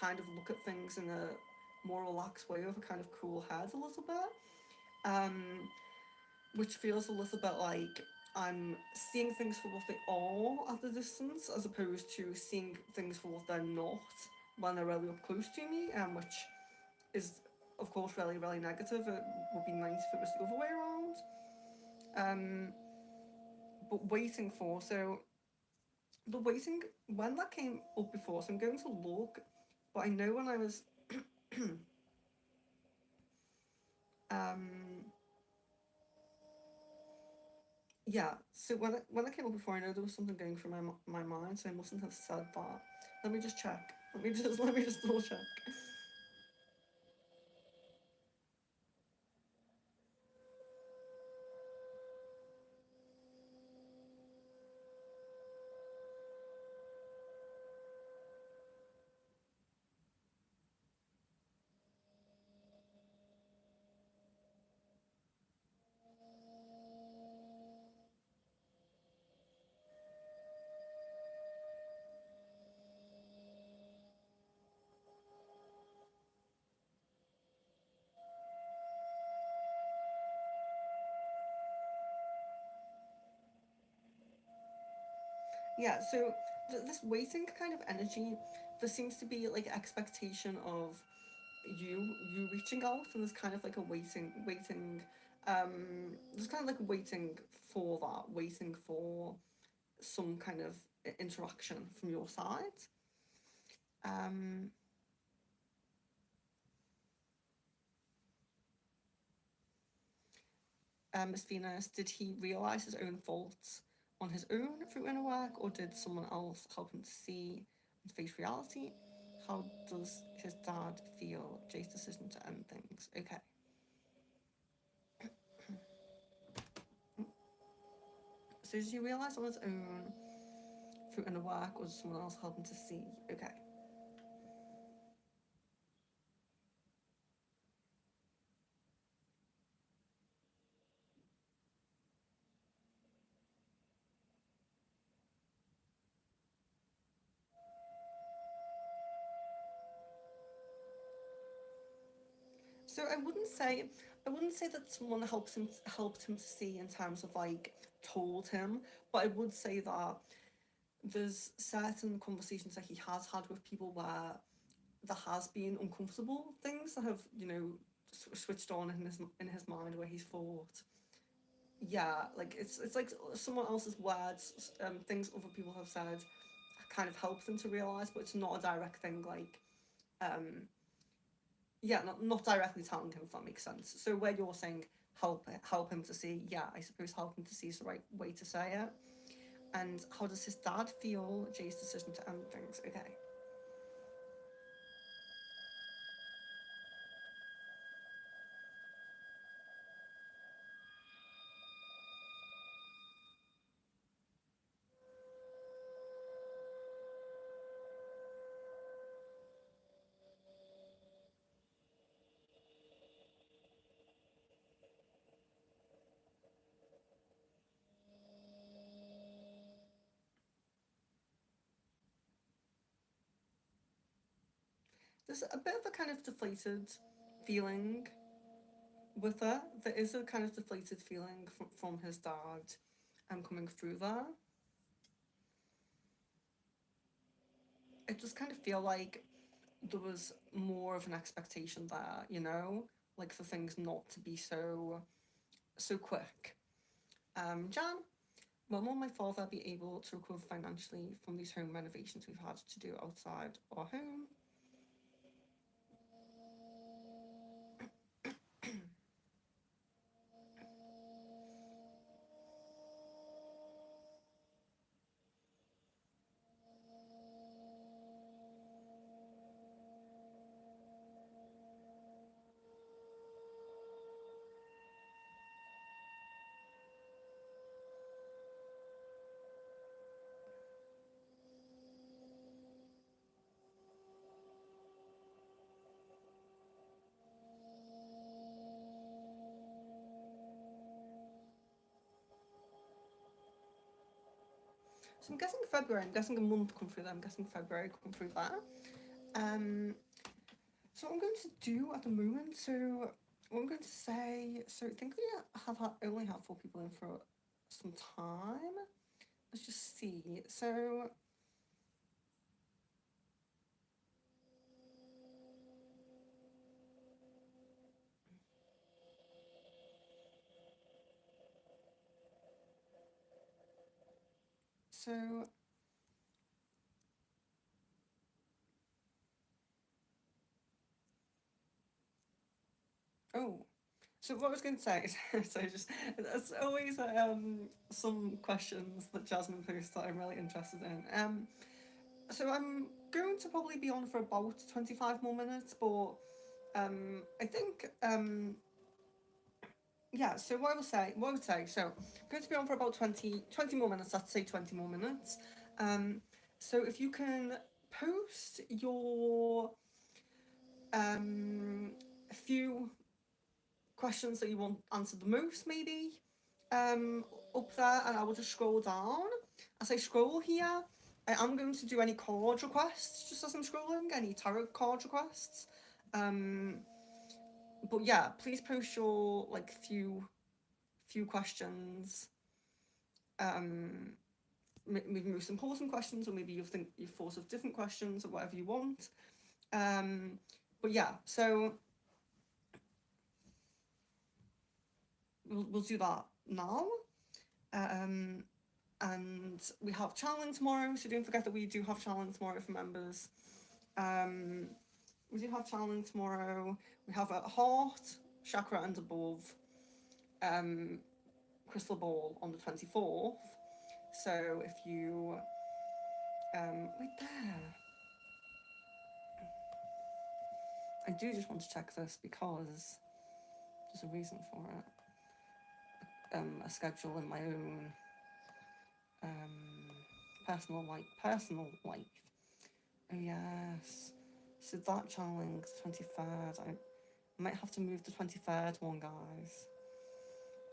kind of look at things in a more relaxed way with a kind of cool head a little bit. Um, which feels a little bit like I'm seeing things for what they are at the distance, as opposed to seeing things for what they're not when they're really up close to me, which is, of course, really, really negative. It would be nice if it was the other way around. Um, but waiting for, so the waiting, when that came up before, so I'm going to look, but I know when I was, um, yeah, so when I came up before, I know there was something going through my mind, so I mustn't have said that. Let me just check. Let me just double check. Yeah, so this waiting kind of energy, there seems to be like expectation of you reaching out, and there's kind of like a waiting. There's kind of like waiting for that, waiting for some kind of interaction from your side. Um, Miss Venus, did he realize his own faults on his own through inner work, or did someone else help him to see and face reality? How does his dad feel Jay's decision to end things? Okay. So did he realize on his own through inner work, or did someone else help him to see? Okay. So I wouldn't say that someone helped him to see in terms of like told him, but I would say that there's certain conversations that he has had with people where there has been uncomfortable things that have switched on in his mind where he's thought, yeah, like it's like someone else's words, things other people have said, kind of help them to realize, but it's not a direct thing. Like, um, yeah, not directly telling him, if that makes sense. So where you're saying help him to see, yeah, I suppose help him to see is the right way to say it. And how does his dad feel Jay's decision to end things? Okay. There's a bit of a kind of deflated feeling with it. There is a kind of deflated feeling from his dad coming through there. It just kind of feel like there was more of an expectation there, you know, like for things not to be so quick. Jan, when will my father be able to recover financially from these home renovations we've had to do outside our home? So I'm guessing February. I'm guessing a month come through there. I'm guessing February come through there. Um, so what I'm going to do at the moment. So what I'm going to say. So I think we only have 4 people in for some time. Let's just see. So oh, so what I was going to say is, so just there's always some questions that Jasmine posts that I'm really interested in. So I'm going to probably be on for about 25 more minutes, but I think yeah. So what I would say, so I'm going to be on for about 20 more minutes. Let's say 20 more minutes. Um, so if you can post your a few questions that you want answered the most, maybe up there, and I will just scroll down. As I scroll here, I am going to do any card requests just as I'm scrolling, any tarot card requests. Um, but yeah, please post your like few questions. Um, maybe most important questions, or maybe you've thought of different questions or whatever you want. But yeah, so we'll do that now. Um, and we have channeling tomorrow, so don't forget that we do have channeling tomorrow for members. Um, we do have channeling tomorrow. We have a heart, chakra, and above um, crystal ball on the 24th. So if you wait there, I do just want to check this because there's a reason for it. A schedule in my own personal life. Oh yes. So that channeling 23rd. I might have to move the 23rd one, guys.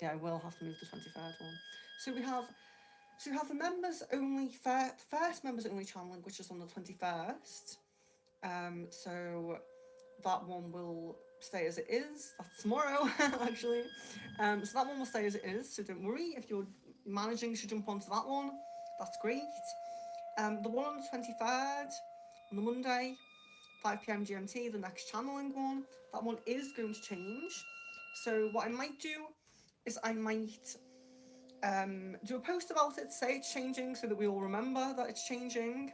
Yeah, I will have to move the 23rd one. So we have the members only first members only channeling, which is on the 21st. So that one will stay as it is. That's tomorrow, actually. So that one will stay as it is. So don't worry if you're managing to jump onto that one. That's great. The one on the 23rd, on the Monday, 5 p.m. GMT, the next channeling one, that one is going to change. So what I might do is I might Do a post about it, say it's changing so that we all remember that it's changing.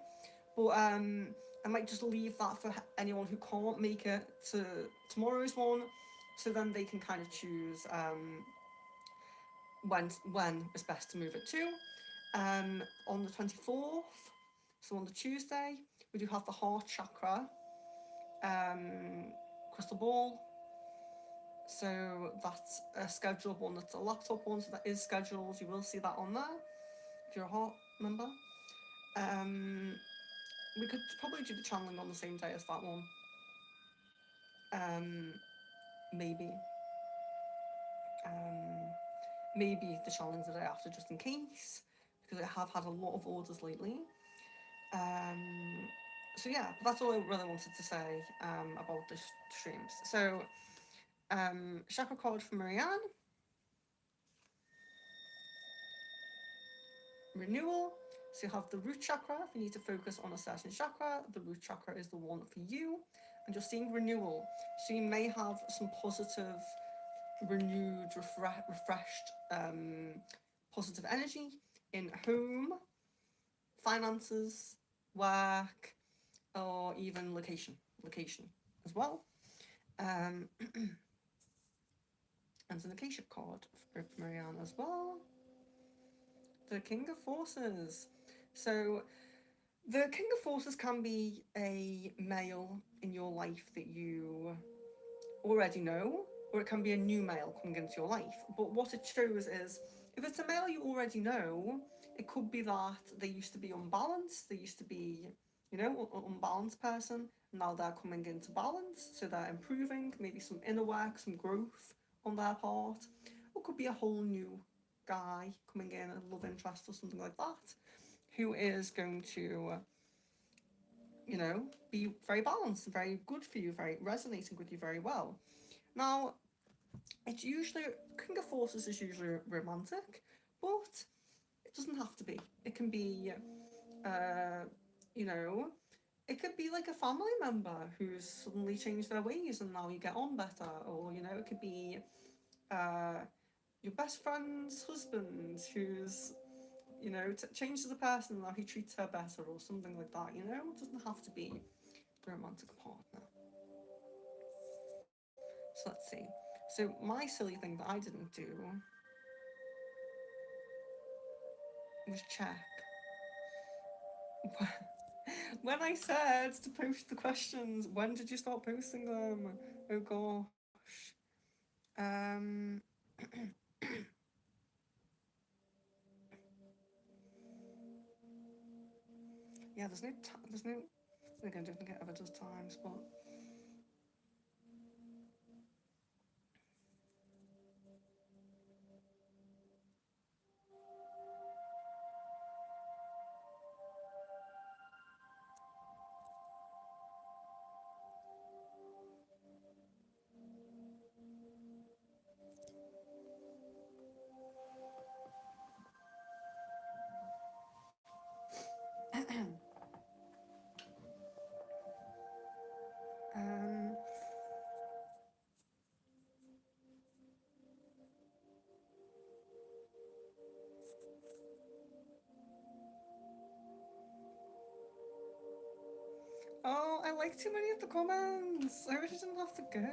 But I might just leave that for anyone who can't make it to tomorrow's one, so then they can kind of choose when is best to move it to. On the 24th, so on the Tuesday, we do have the heart chakra crystal ball. So that's a scheduled one, that's a laptop one, so that is scheduled. You will see that on there if you're a heart member. We could probably do the channeling on the same day as that one. Maybe. Maybe the challenge the day after, just in case, because I have had a lot of orders lately. So yeah, that's all I really wanted to say about the streams. So chakra card for Marianne. Renewal. So you have the root chakra. If you need to focus on a certain chakra, the root chakra is the one for you. And you're seeing renewal. So you may have some positive, renewed, refreshed, positive energy in home, finances, work, or even location as well. And an Acacia card for Marianne as well. The King of Forces. So the King of Forces can be a male in your life that you already know, or it can be a new male coming into your life. But what it shows is, if it's a male you already know, it could be that they used to be unbalanced, they used to be, you know, an unbalanced person, and now they're coming into balance, so they're improving, maybe some inner work, some growth on their part. Or it could be a whole new guy coming in, a love interest or something like that, who is going to, you know, be very balanced, very good for you, very resonating with you very well. Now, it's usually, King of Forces is usually romantic, but it doesn't have to be. It can be, you know, it could be like a family member who's suddenly changed their ways and now you get on better, or, you know, it could be your best friend's husband who's, you know, changed as a person, now he treats her better, or something like that, you know? It doesn't have to be the romantic partner. So let's see. So my silly thing that I didn't do was check. When I said to post the questions, when did you start posting them? Oh gosh. Yeah, there's no. Again, I don't think it ever does times, but. um, oh, I like too many of the comments. I wish I didn't have to go.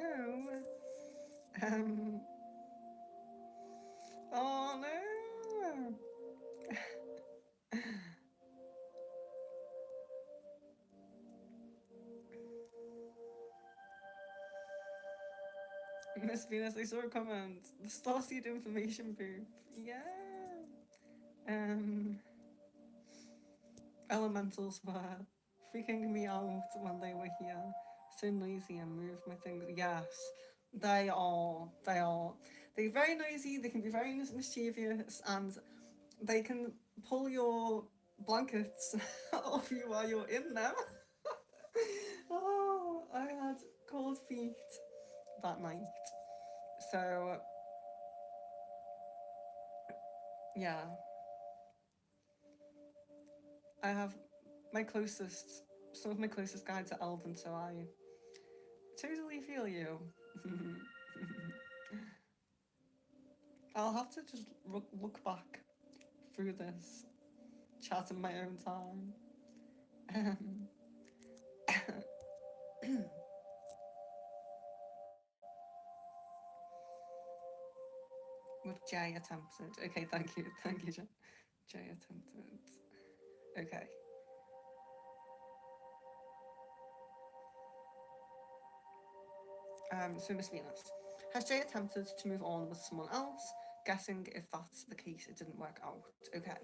Um, oh no. Miss Venus, I saw a comment. The Starseed information booth. Yeah. Um, Elementals were freaking me out when they were here. So noisy and moved my things. Yes, they are. They are. They're very noisy. They can be very mischievous, and they can pull your blankets off you while you're in them. Oh, I had cold feet that night. So yeah, I have some of my closest guides are Elven, so I totally feel you. I'll have to just look back through this chat in my own time. With Jay attempted. Okay, thank you. Thank you, Jay. Jay attempted. Okay. So Miss Venus. Has Jay attempted to move on with someone else? Guessing if that's the case, it didn't work out. Okay.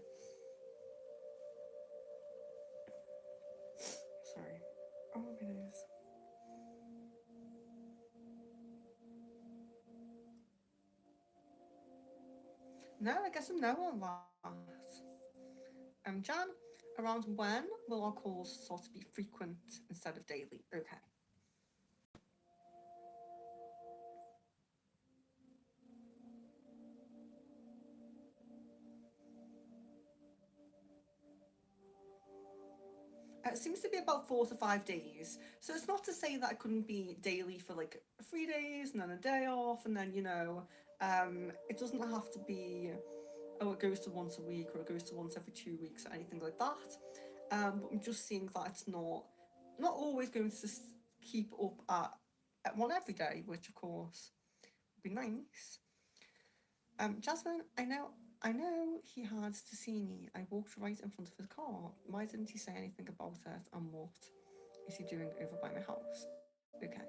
Sorry. Oh my goodness. No, I guess I'm no on that. Jan, around when will our calls sort of be frequent instead of daily? Okay. It seems to be about 4 to 5 days. So it's not to say that it couldn't be daily for like 3 days and then a day off, and then, it doesn't have to be, oh, it goes to once a week or it goes to once every 2 weeks or anything like that. But I'm just seeing that it's not always going to keep up at one every day, which of course would be nice. Jasmine, I know he had to see me. I walked right in front of his car. Why didn't he say anything about it? And what is he doing over by my house? Okay.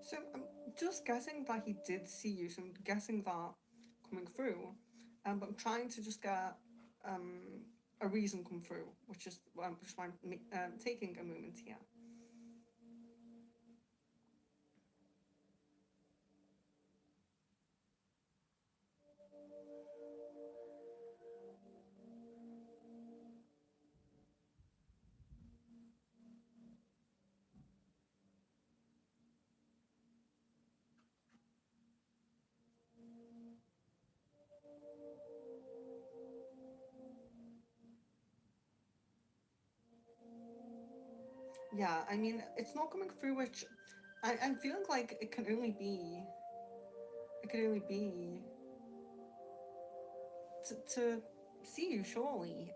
So I'm just guessing that he did see you. So I'm guessing that coming through. But I'm trying to just get um, a reason come through, which why I'm taking a moment here. Yeah, I mean, it's not coming through, which I'm feeling like it can only be to see you, surely.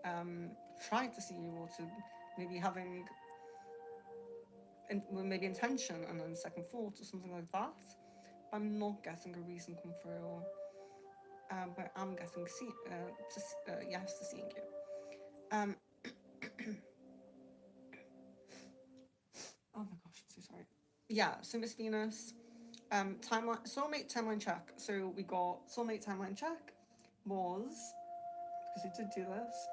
Try to see you, or to maybe having maybe intention and then second thought or something like that. I'm not getting a reason come through, but I'm getting yes to seeing you. Um, oh my gosh, I'm so sorry. Yeah, so Miss Venus, timeline, soulmate timeline check. So we got soulmate timeline check was, because we did do this.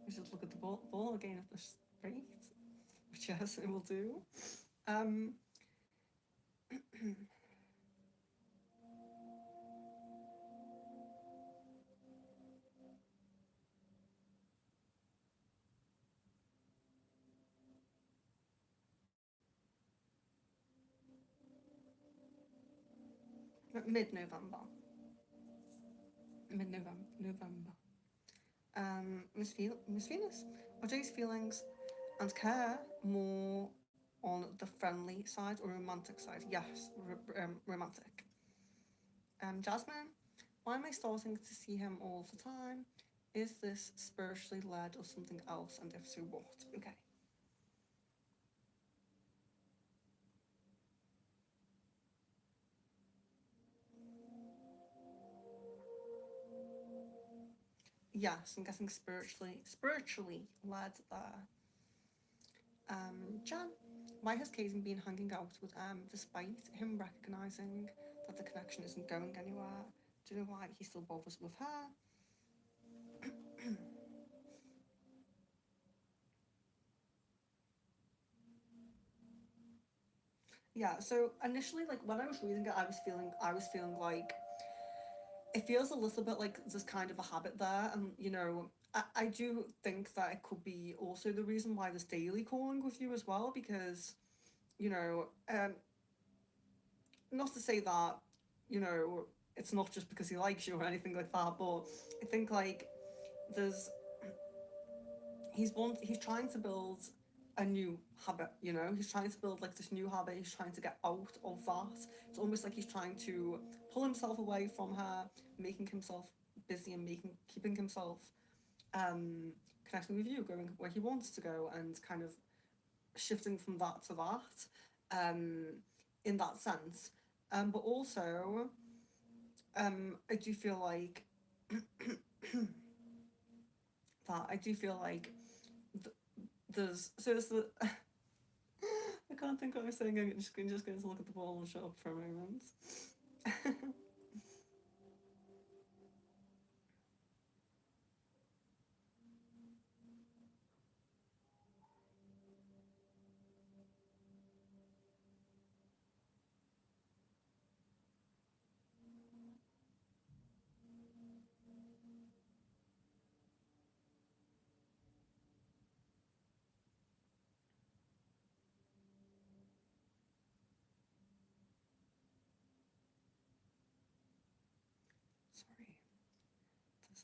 We should look at the ball again at this rate, which yes, it will do. Um, mid-November. Mid-November. Miss Venus, are Jay's feelings and care more on the friendly side or romantic side? Yes, romantic. Jasmine, why am I starting to see him all the time? Is this spiritually led or something else? And if so, what? Okay. Yes, I'm guessing spiritually led there. Jan, why has Kaden been hanging out with despite him recognizing that the connection isn't going anywhere? Do you know why he still bothers with her? Yeah, so initially, like when I was reading it, I was feeling like it feels a little bit like there's kind of a habit there, and I do think that it could be also the reason why there's daily calling with you as well, because you know, um, not to say that you know it's not just because he likes you or anything like that, but I think like there's he's trying to build a new habit. He's trying to build like this new habit. He's trying to get out of that. It's almost like he's trying to pull himself away from her, making himself busy and making keeping himself um connecting with you, going where he wants to go, and kind of shifting from that to that, in that sense. But also, I do feel like that I do feel like there's the I can't think what I'm saying. I'm just going to look at the ball and shut up for a moment.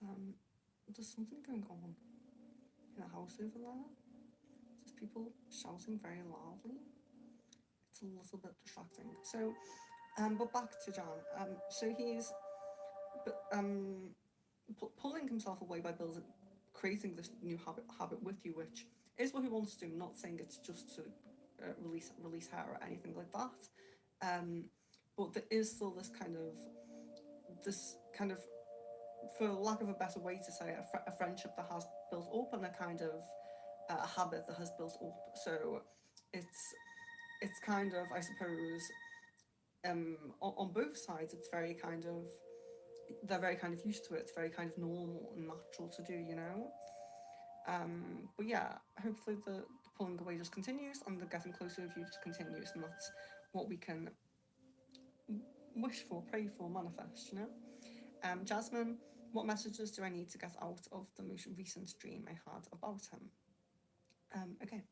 Sorry, there's something going on in the house over there. There's people shouting very loudly. It's a little bit distracting. So, but back to Jan. So he's pulling himself away by creating this new habit with you, which is what he wants to do. Not saying it's just to release her or anything like that. Um, but there is still this kind of, for lack of a better way to say it, a friendship that has built up, and a kind of a habit that has built up. So it's it's kind of, I suppose, on both sides, it's very kind of they're very kind of used to it. It's very kind of normal and natural to do. But yeah, hopefully the pulling away just continues, and the getting closer with you just continues, and that's what we can wish for, pray for, manifest. Jasmine, what messages do I need to get out of the most recent dream I had about him? Okay.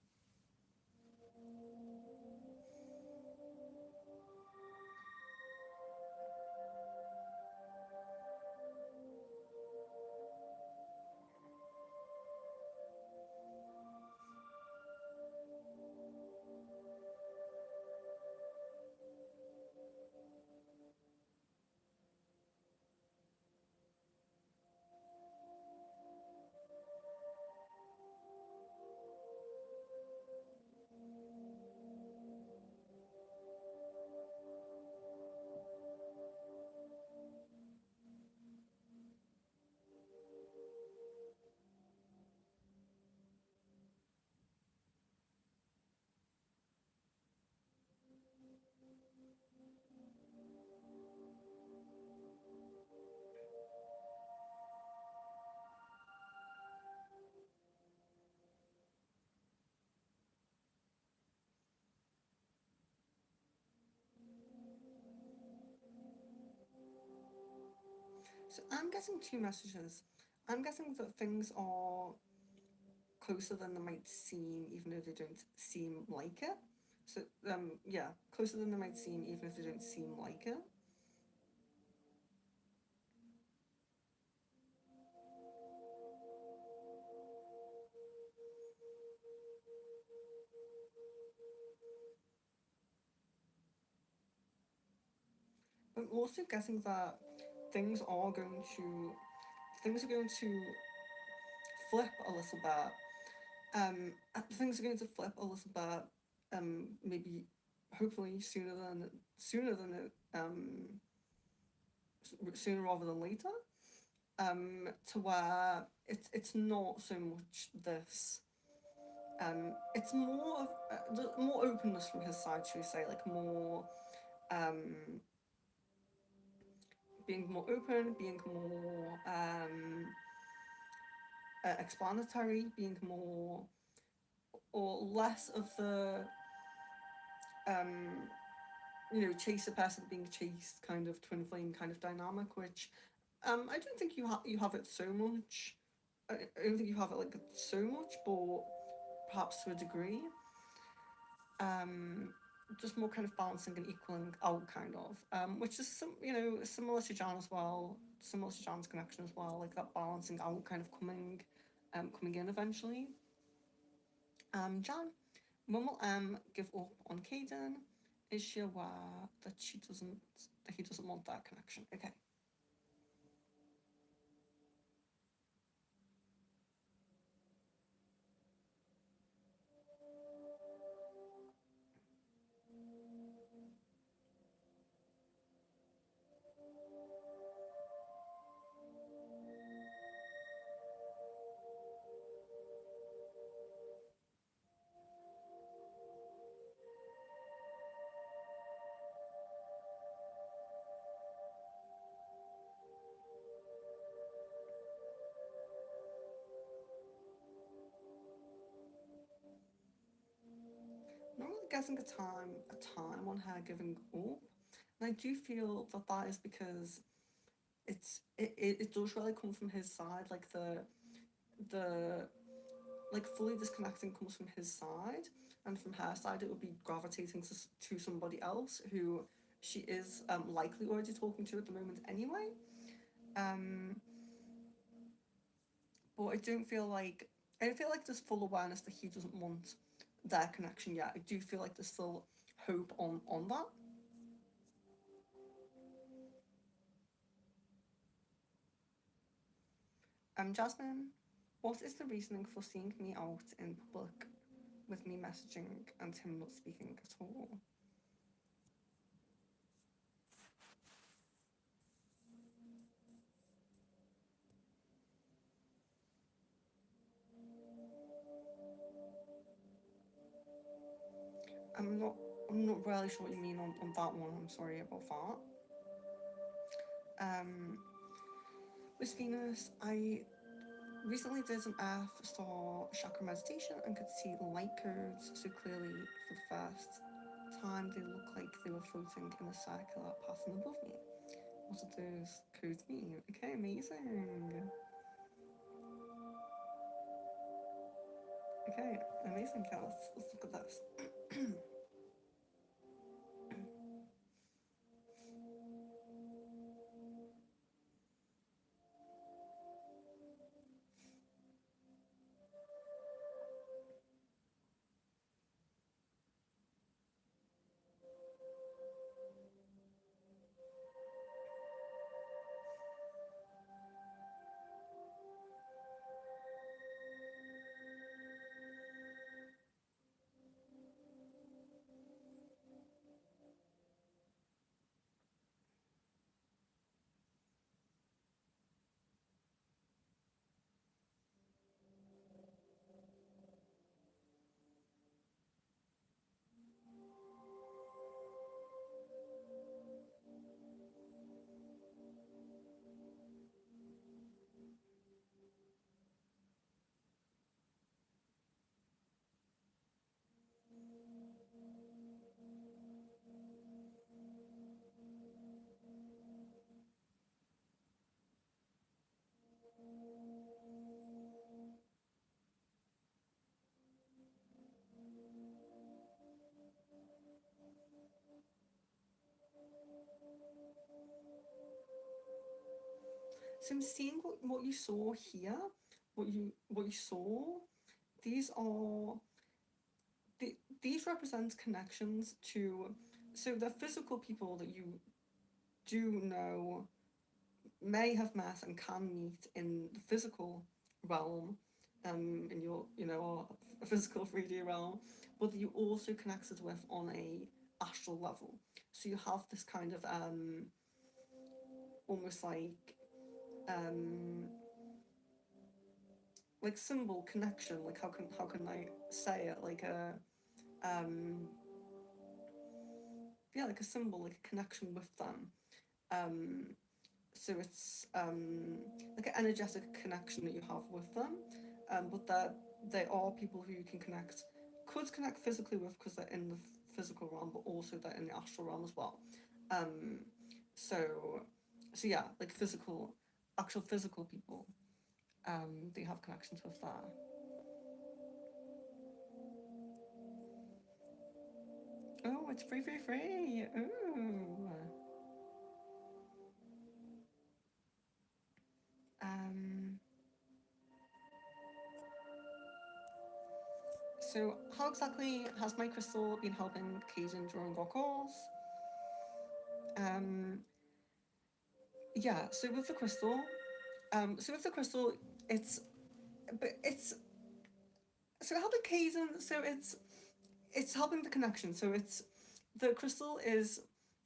So I'm getting two messages. I'm getting that things are closer than they might seem, even if they don't seem like it. So yeah, closer than they might seem, even if they don't seem like it. I'm also getting that things are going to things are going to flip a little bit. Things are going to flip a little bit. Maybe, hopefully sooner than it, sooner rather than later. To where it's not so much this. It's more of more openness from his side, should we say, like more um, being more open, being more explanatory, being more or less of the um, chase a person being chased kind of twin flame kind of dynamic, which I don't think you have it so much. I don't think you have it like so much, but perhaps to a degree. Um, just more kind of balancing and equaling out, kind of, which is similar to Jan as well, similar to Jan's connection as well, like that balancing out kind of coming in eventually. Jan, when will give up on Caden? Is she aware that he doesn't want that connection? Okay. Not really getting a time on her giving up, and I do feel that that is because it does really come from his side, like the like fully disconnecting comes from his side, and from her side it would be gravitating to somebody else who she is likely already talking to at the moment anyway. Um, but I don't feel like there's full awareness that he doesn't want their connection yet. I do feel like there's still hope on that. Jasmine, what is the reasoning for seeing me out in public with me messaging and him not speaking at all? I'm not I'm not really sure what you mean on that one. I'm sorry about that. Um, with Venus, I recently did an Earth Star chakra meditation and could see light codes so clearly for the first time. They look like they were floating in a circular pattern above me. What do those codes mean? Okay, amazing. Okay, amazing. Yeah, let's look at this. So I'm seeing what you saw here, what you saw. These are these represent connections to, so the physical people that you do know, may have met and can meet in the physical realm, in your physical 3D realm, but that you also connected with on a astral level. So you have this kind of almost um like symbol connection, like how can I say it, like a um yeah, like a symbol, like a connection with them. um so it's like an energetic connection that you have with them, but that they are people who you can connect, could connect physically with because they're in the physical realm, but also they're in the astral realm as well. Um, so, so yeah, like physical, actual physical people, they have connections with that. Oh, it's free, free, free. Ooh. Um, so how exactly has my crystal been helping Kaizen during our calls? Um, yeah, so with the crystal, it's, but so helping Kaizen, so it's helping the connection. So it's, the crystal is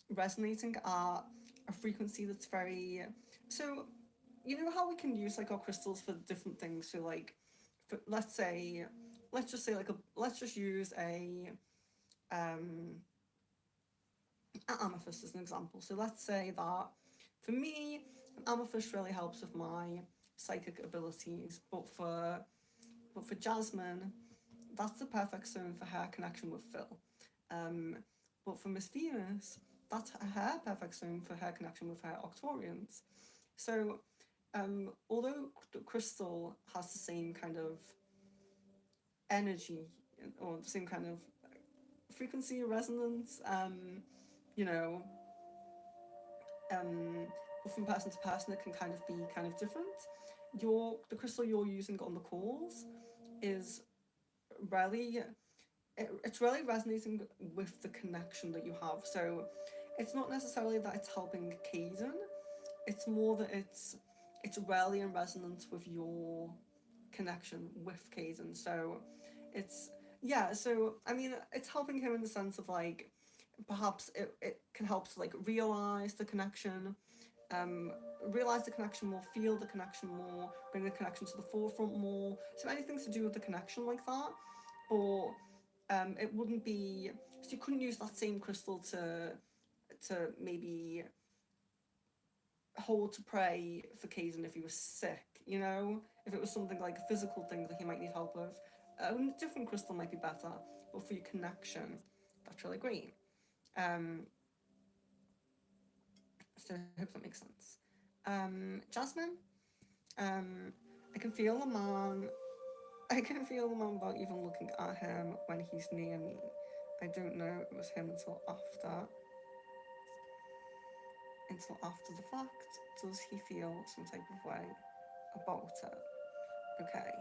resonating at a frequency that's very, so you know how we can use like our crystals for different things. So like, for, let's just say like let's just use um an amethyst as an example. So let's say that for me, an amethyst really helps with my psychic abilities, but for Jasmine, that's the perfect stone for her connection with Phil. Um, but for Miss Venus, that's her perfect stone for her connection with her Octorians. So, although the crystal has the same kind of energy or the same kind of frequency resonance, you know, um, from person to person, it can kind of be kind of different. The crystal you're using on the calls is really, it's really resonating with the connection that you have. So it's not necessarily that it's helping Kaden, it's more that it's really in resonance with your connection with Kaden. So it's, yeah, so I mean it's helping him in the sense of like, perhaps it can help to like um, realize the connection more, feel the connection more, bring the connection to the forefront more. So anything to do with the connection like that, or it wouldn't be. So you couldn't use that same crystal to maybe hold to pray for Kaizen if he was sick. You know, if it was something like a physical thing that he might need help with, a different crystal might be better. But for your connection, that's really great. Um, so I hope that makes sense. Jasmine, um, I can feel the man. I can feel the man without even looking at him when he's near me. I don't know it was him until after the fact. Does he feel some type of way about it? Okay.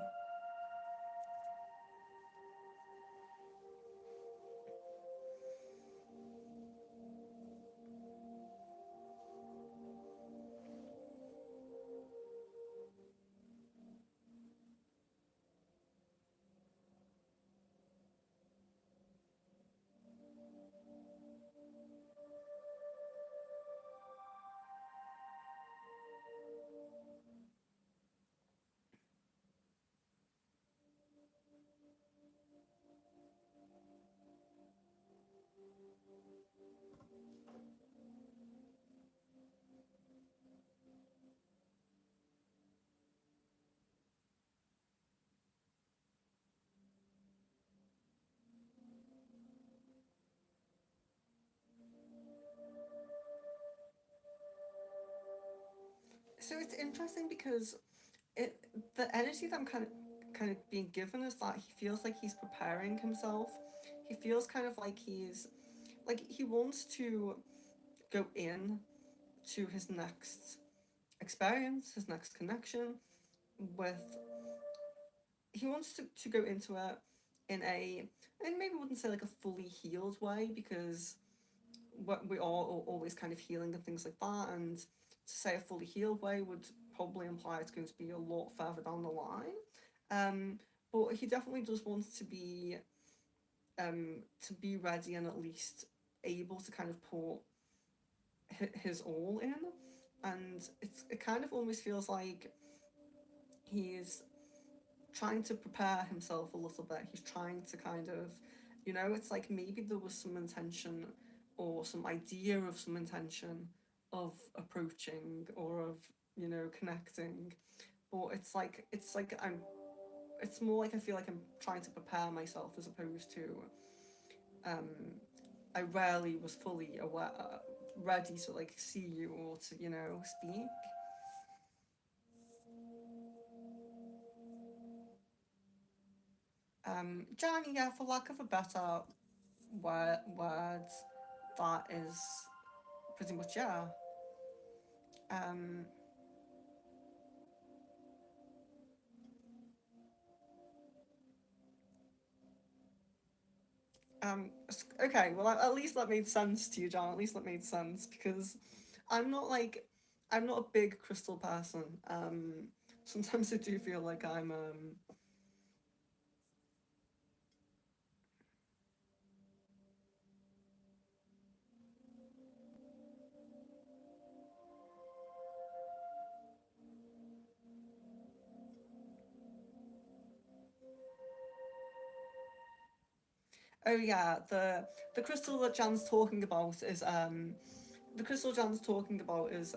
So it's interesting because it the energy that I'm kind of being given is that he feels like he's preparing himself. He feels kind of like he's like he wants to go in to his next experience, his next connection with, he wants to go into it in a, and maybe wouldn't say like a fully healed way, because what we are always kind of healing and things like that, and to say a fully healed way would probably imply it's going to be a lot further down the line. But he definitely does want to be ready and at least able to kind of put his all in, and it kind of almost feels like he's trying to prepare himself a little bit. He's trying to kind of, it's like maybe there was some intention or some idea of some intention of approaching or of, connecting. But it's more like I feel like I'm trying to prepare myself as opposed to um I rarely was fully aware, ready to like see you or to, you know, speak. Johnny, yeah, for lack of a better word, that is pretty much, yeah. Um, okay, well, at least that made sense to you, John. At least that made sense because I'm not like, I'm not a big crystal person. Sometimes I do feel like oh yeah, the crystal that Jan's talking about is the crystal Jan's talking about is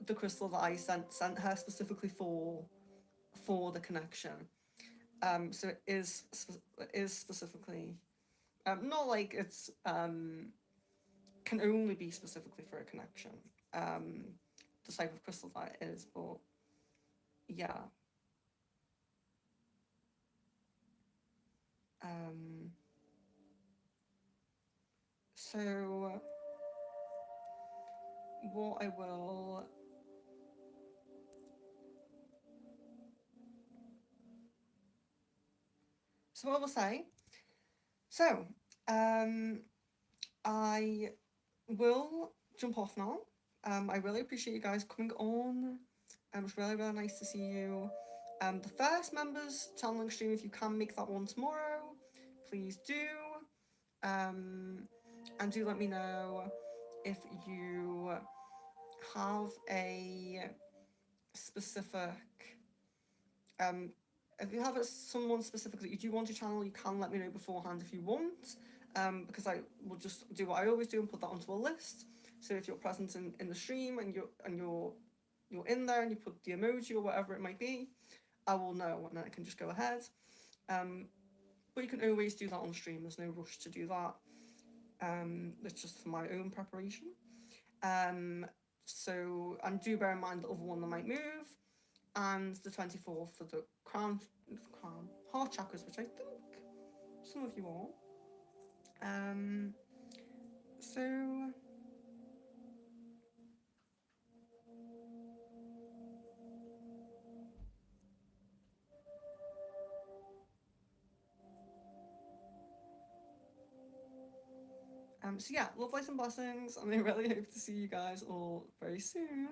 the crystal that I sent her specifically for the connection. So it is specifically not like it's can only be specifically for a connection. Um, the type of crystal that it is, but yeah. Um, so what I will so what I will say. So um, I will jump off now. I really appreciate you guys coming on. It's really, really nice to see you. The first members channeling stream, if you can make that one tomorrow, please do. Um, and do let me know if you have a specific um, if you have someone specific that you do want to channel, you can let me know beforehand if you want, because I will just do what I always do and put that onto a list. So if you're present in the stream and you're in there and you put the emoji or whatever it might be, I will know and then I can just go ahead. But you can always do that on stream. There's no rush to do that. It's just for my own preparation. So and do bear in mind the other one that might move and the 24th for the crown heart chakras, which I think some of you are. Um, so so yeah, love, light, and blessings, and I really hope to see you guys all very soon.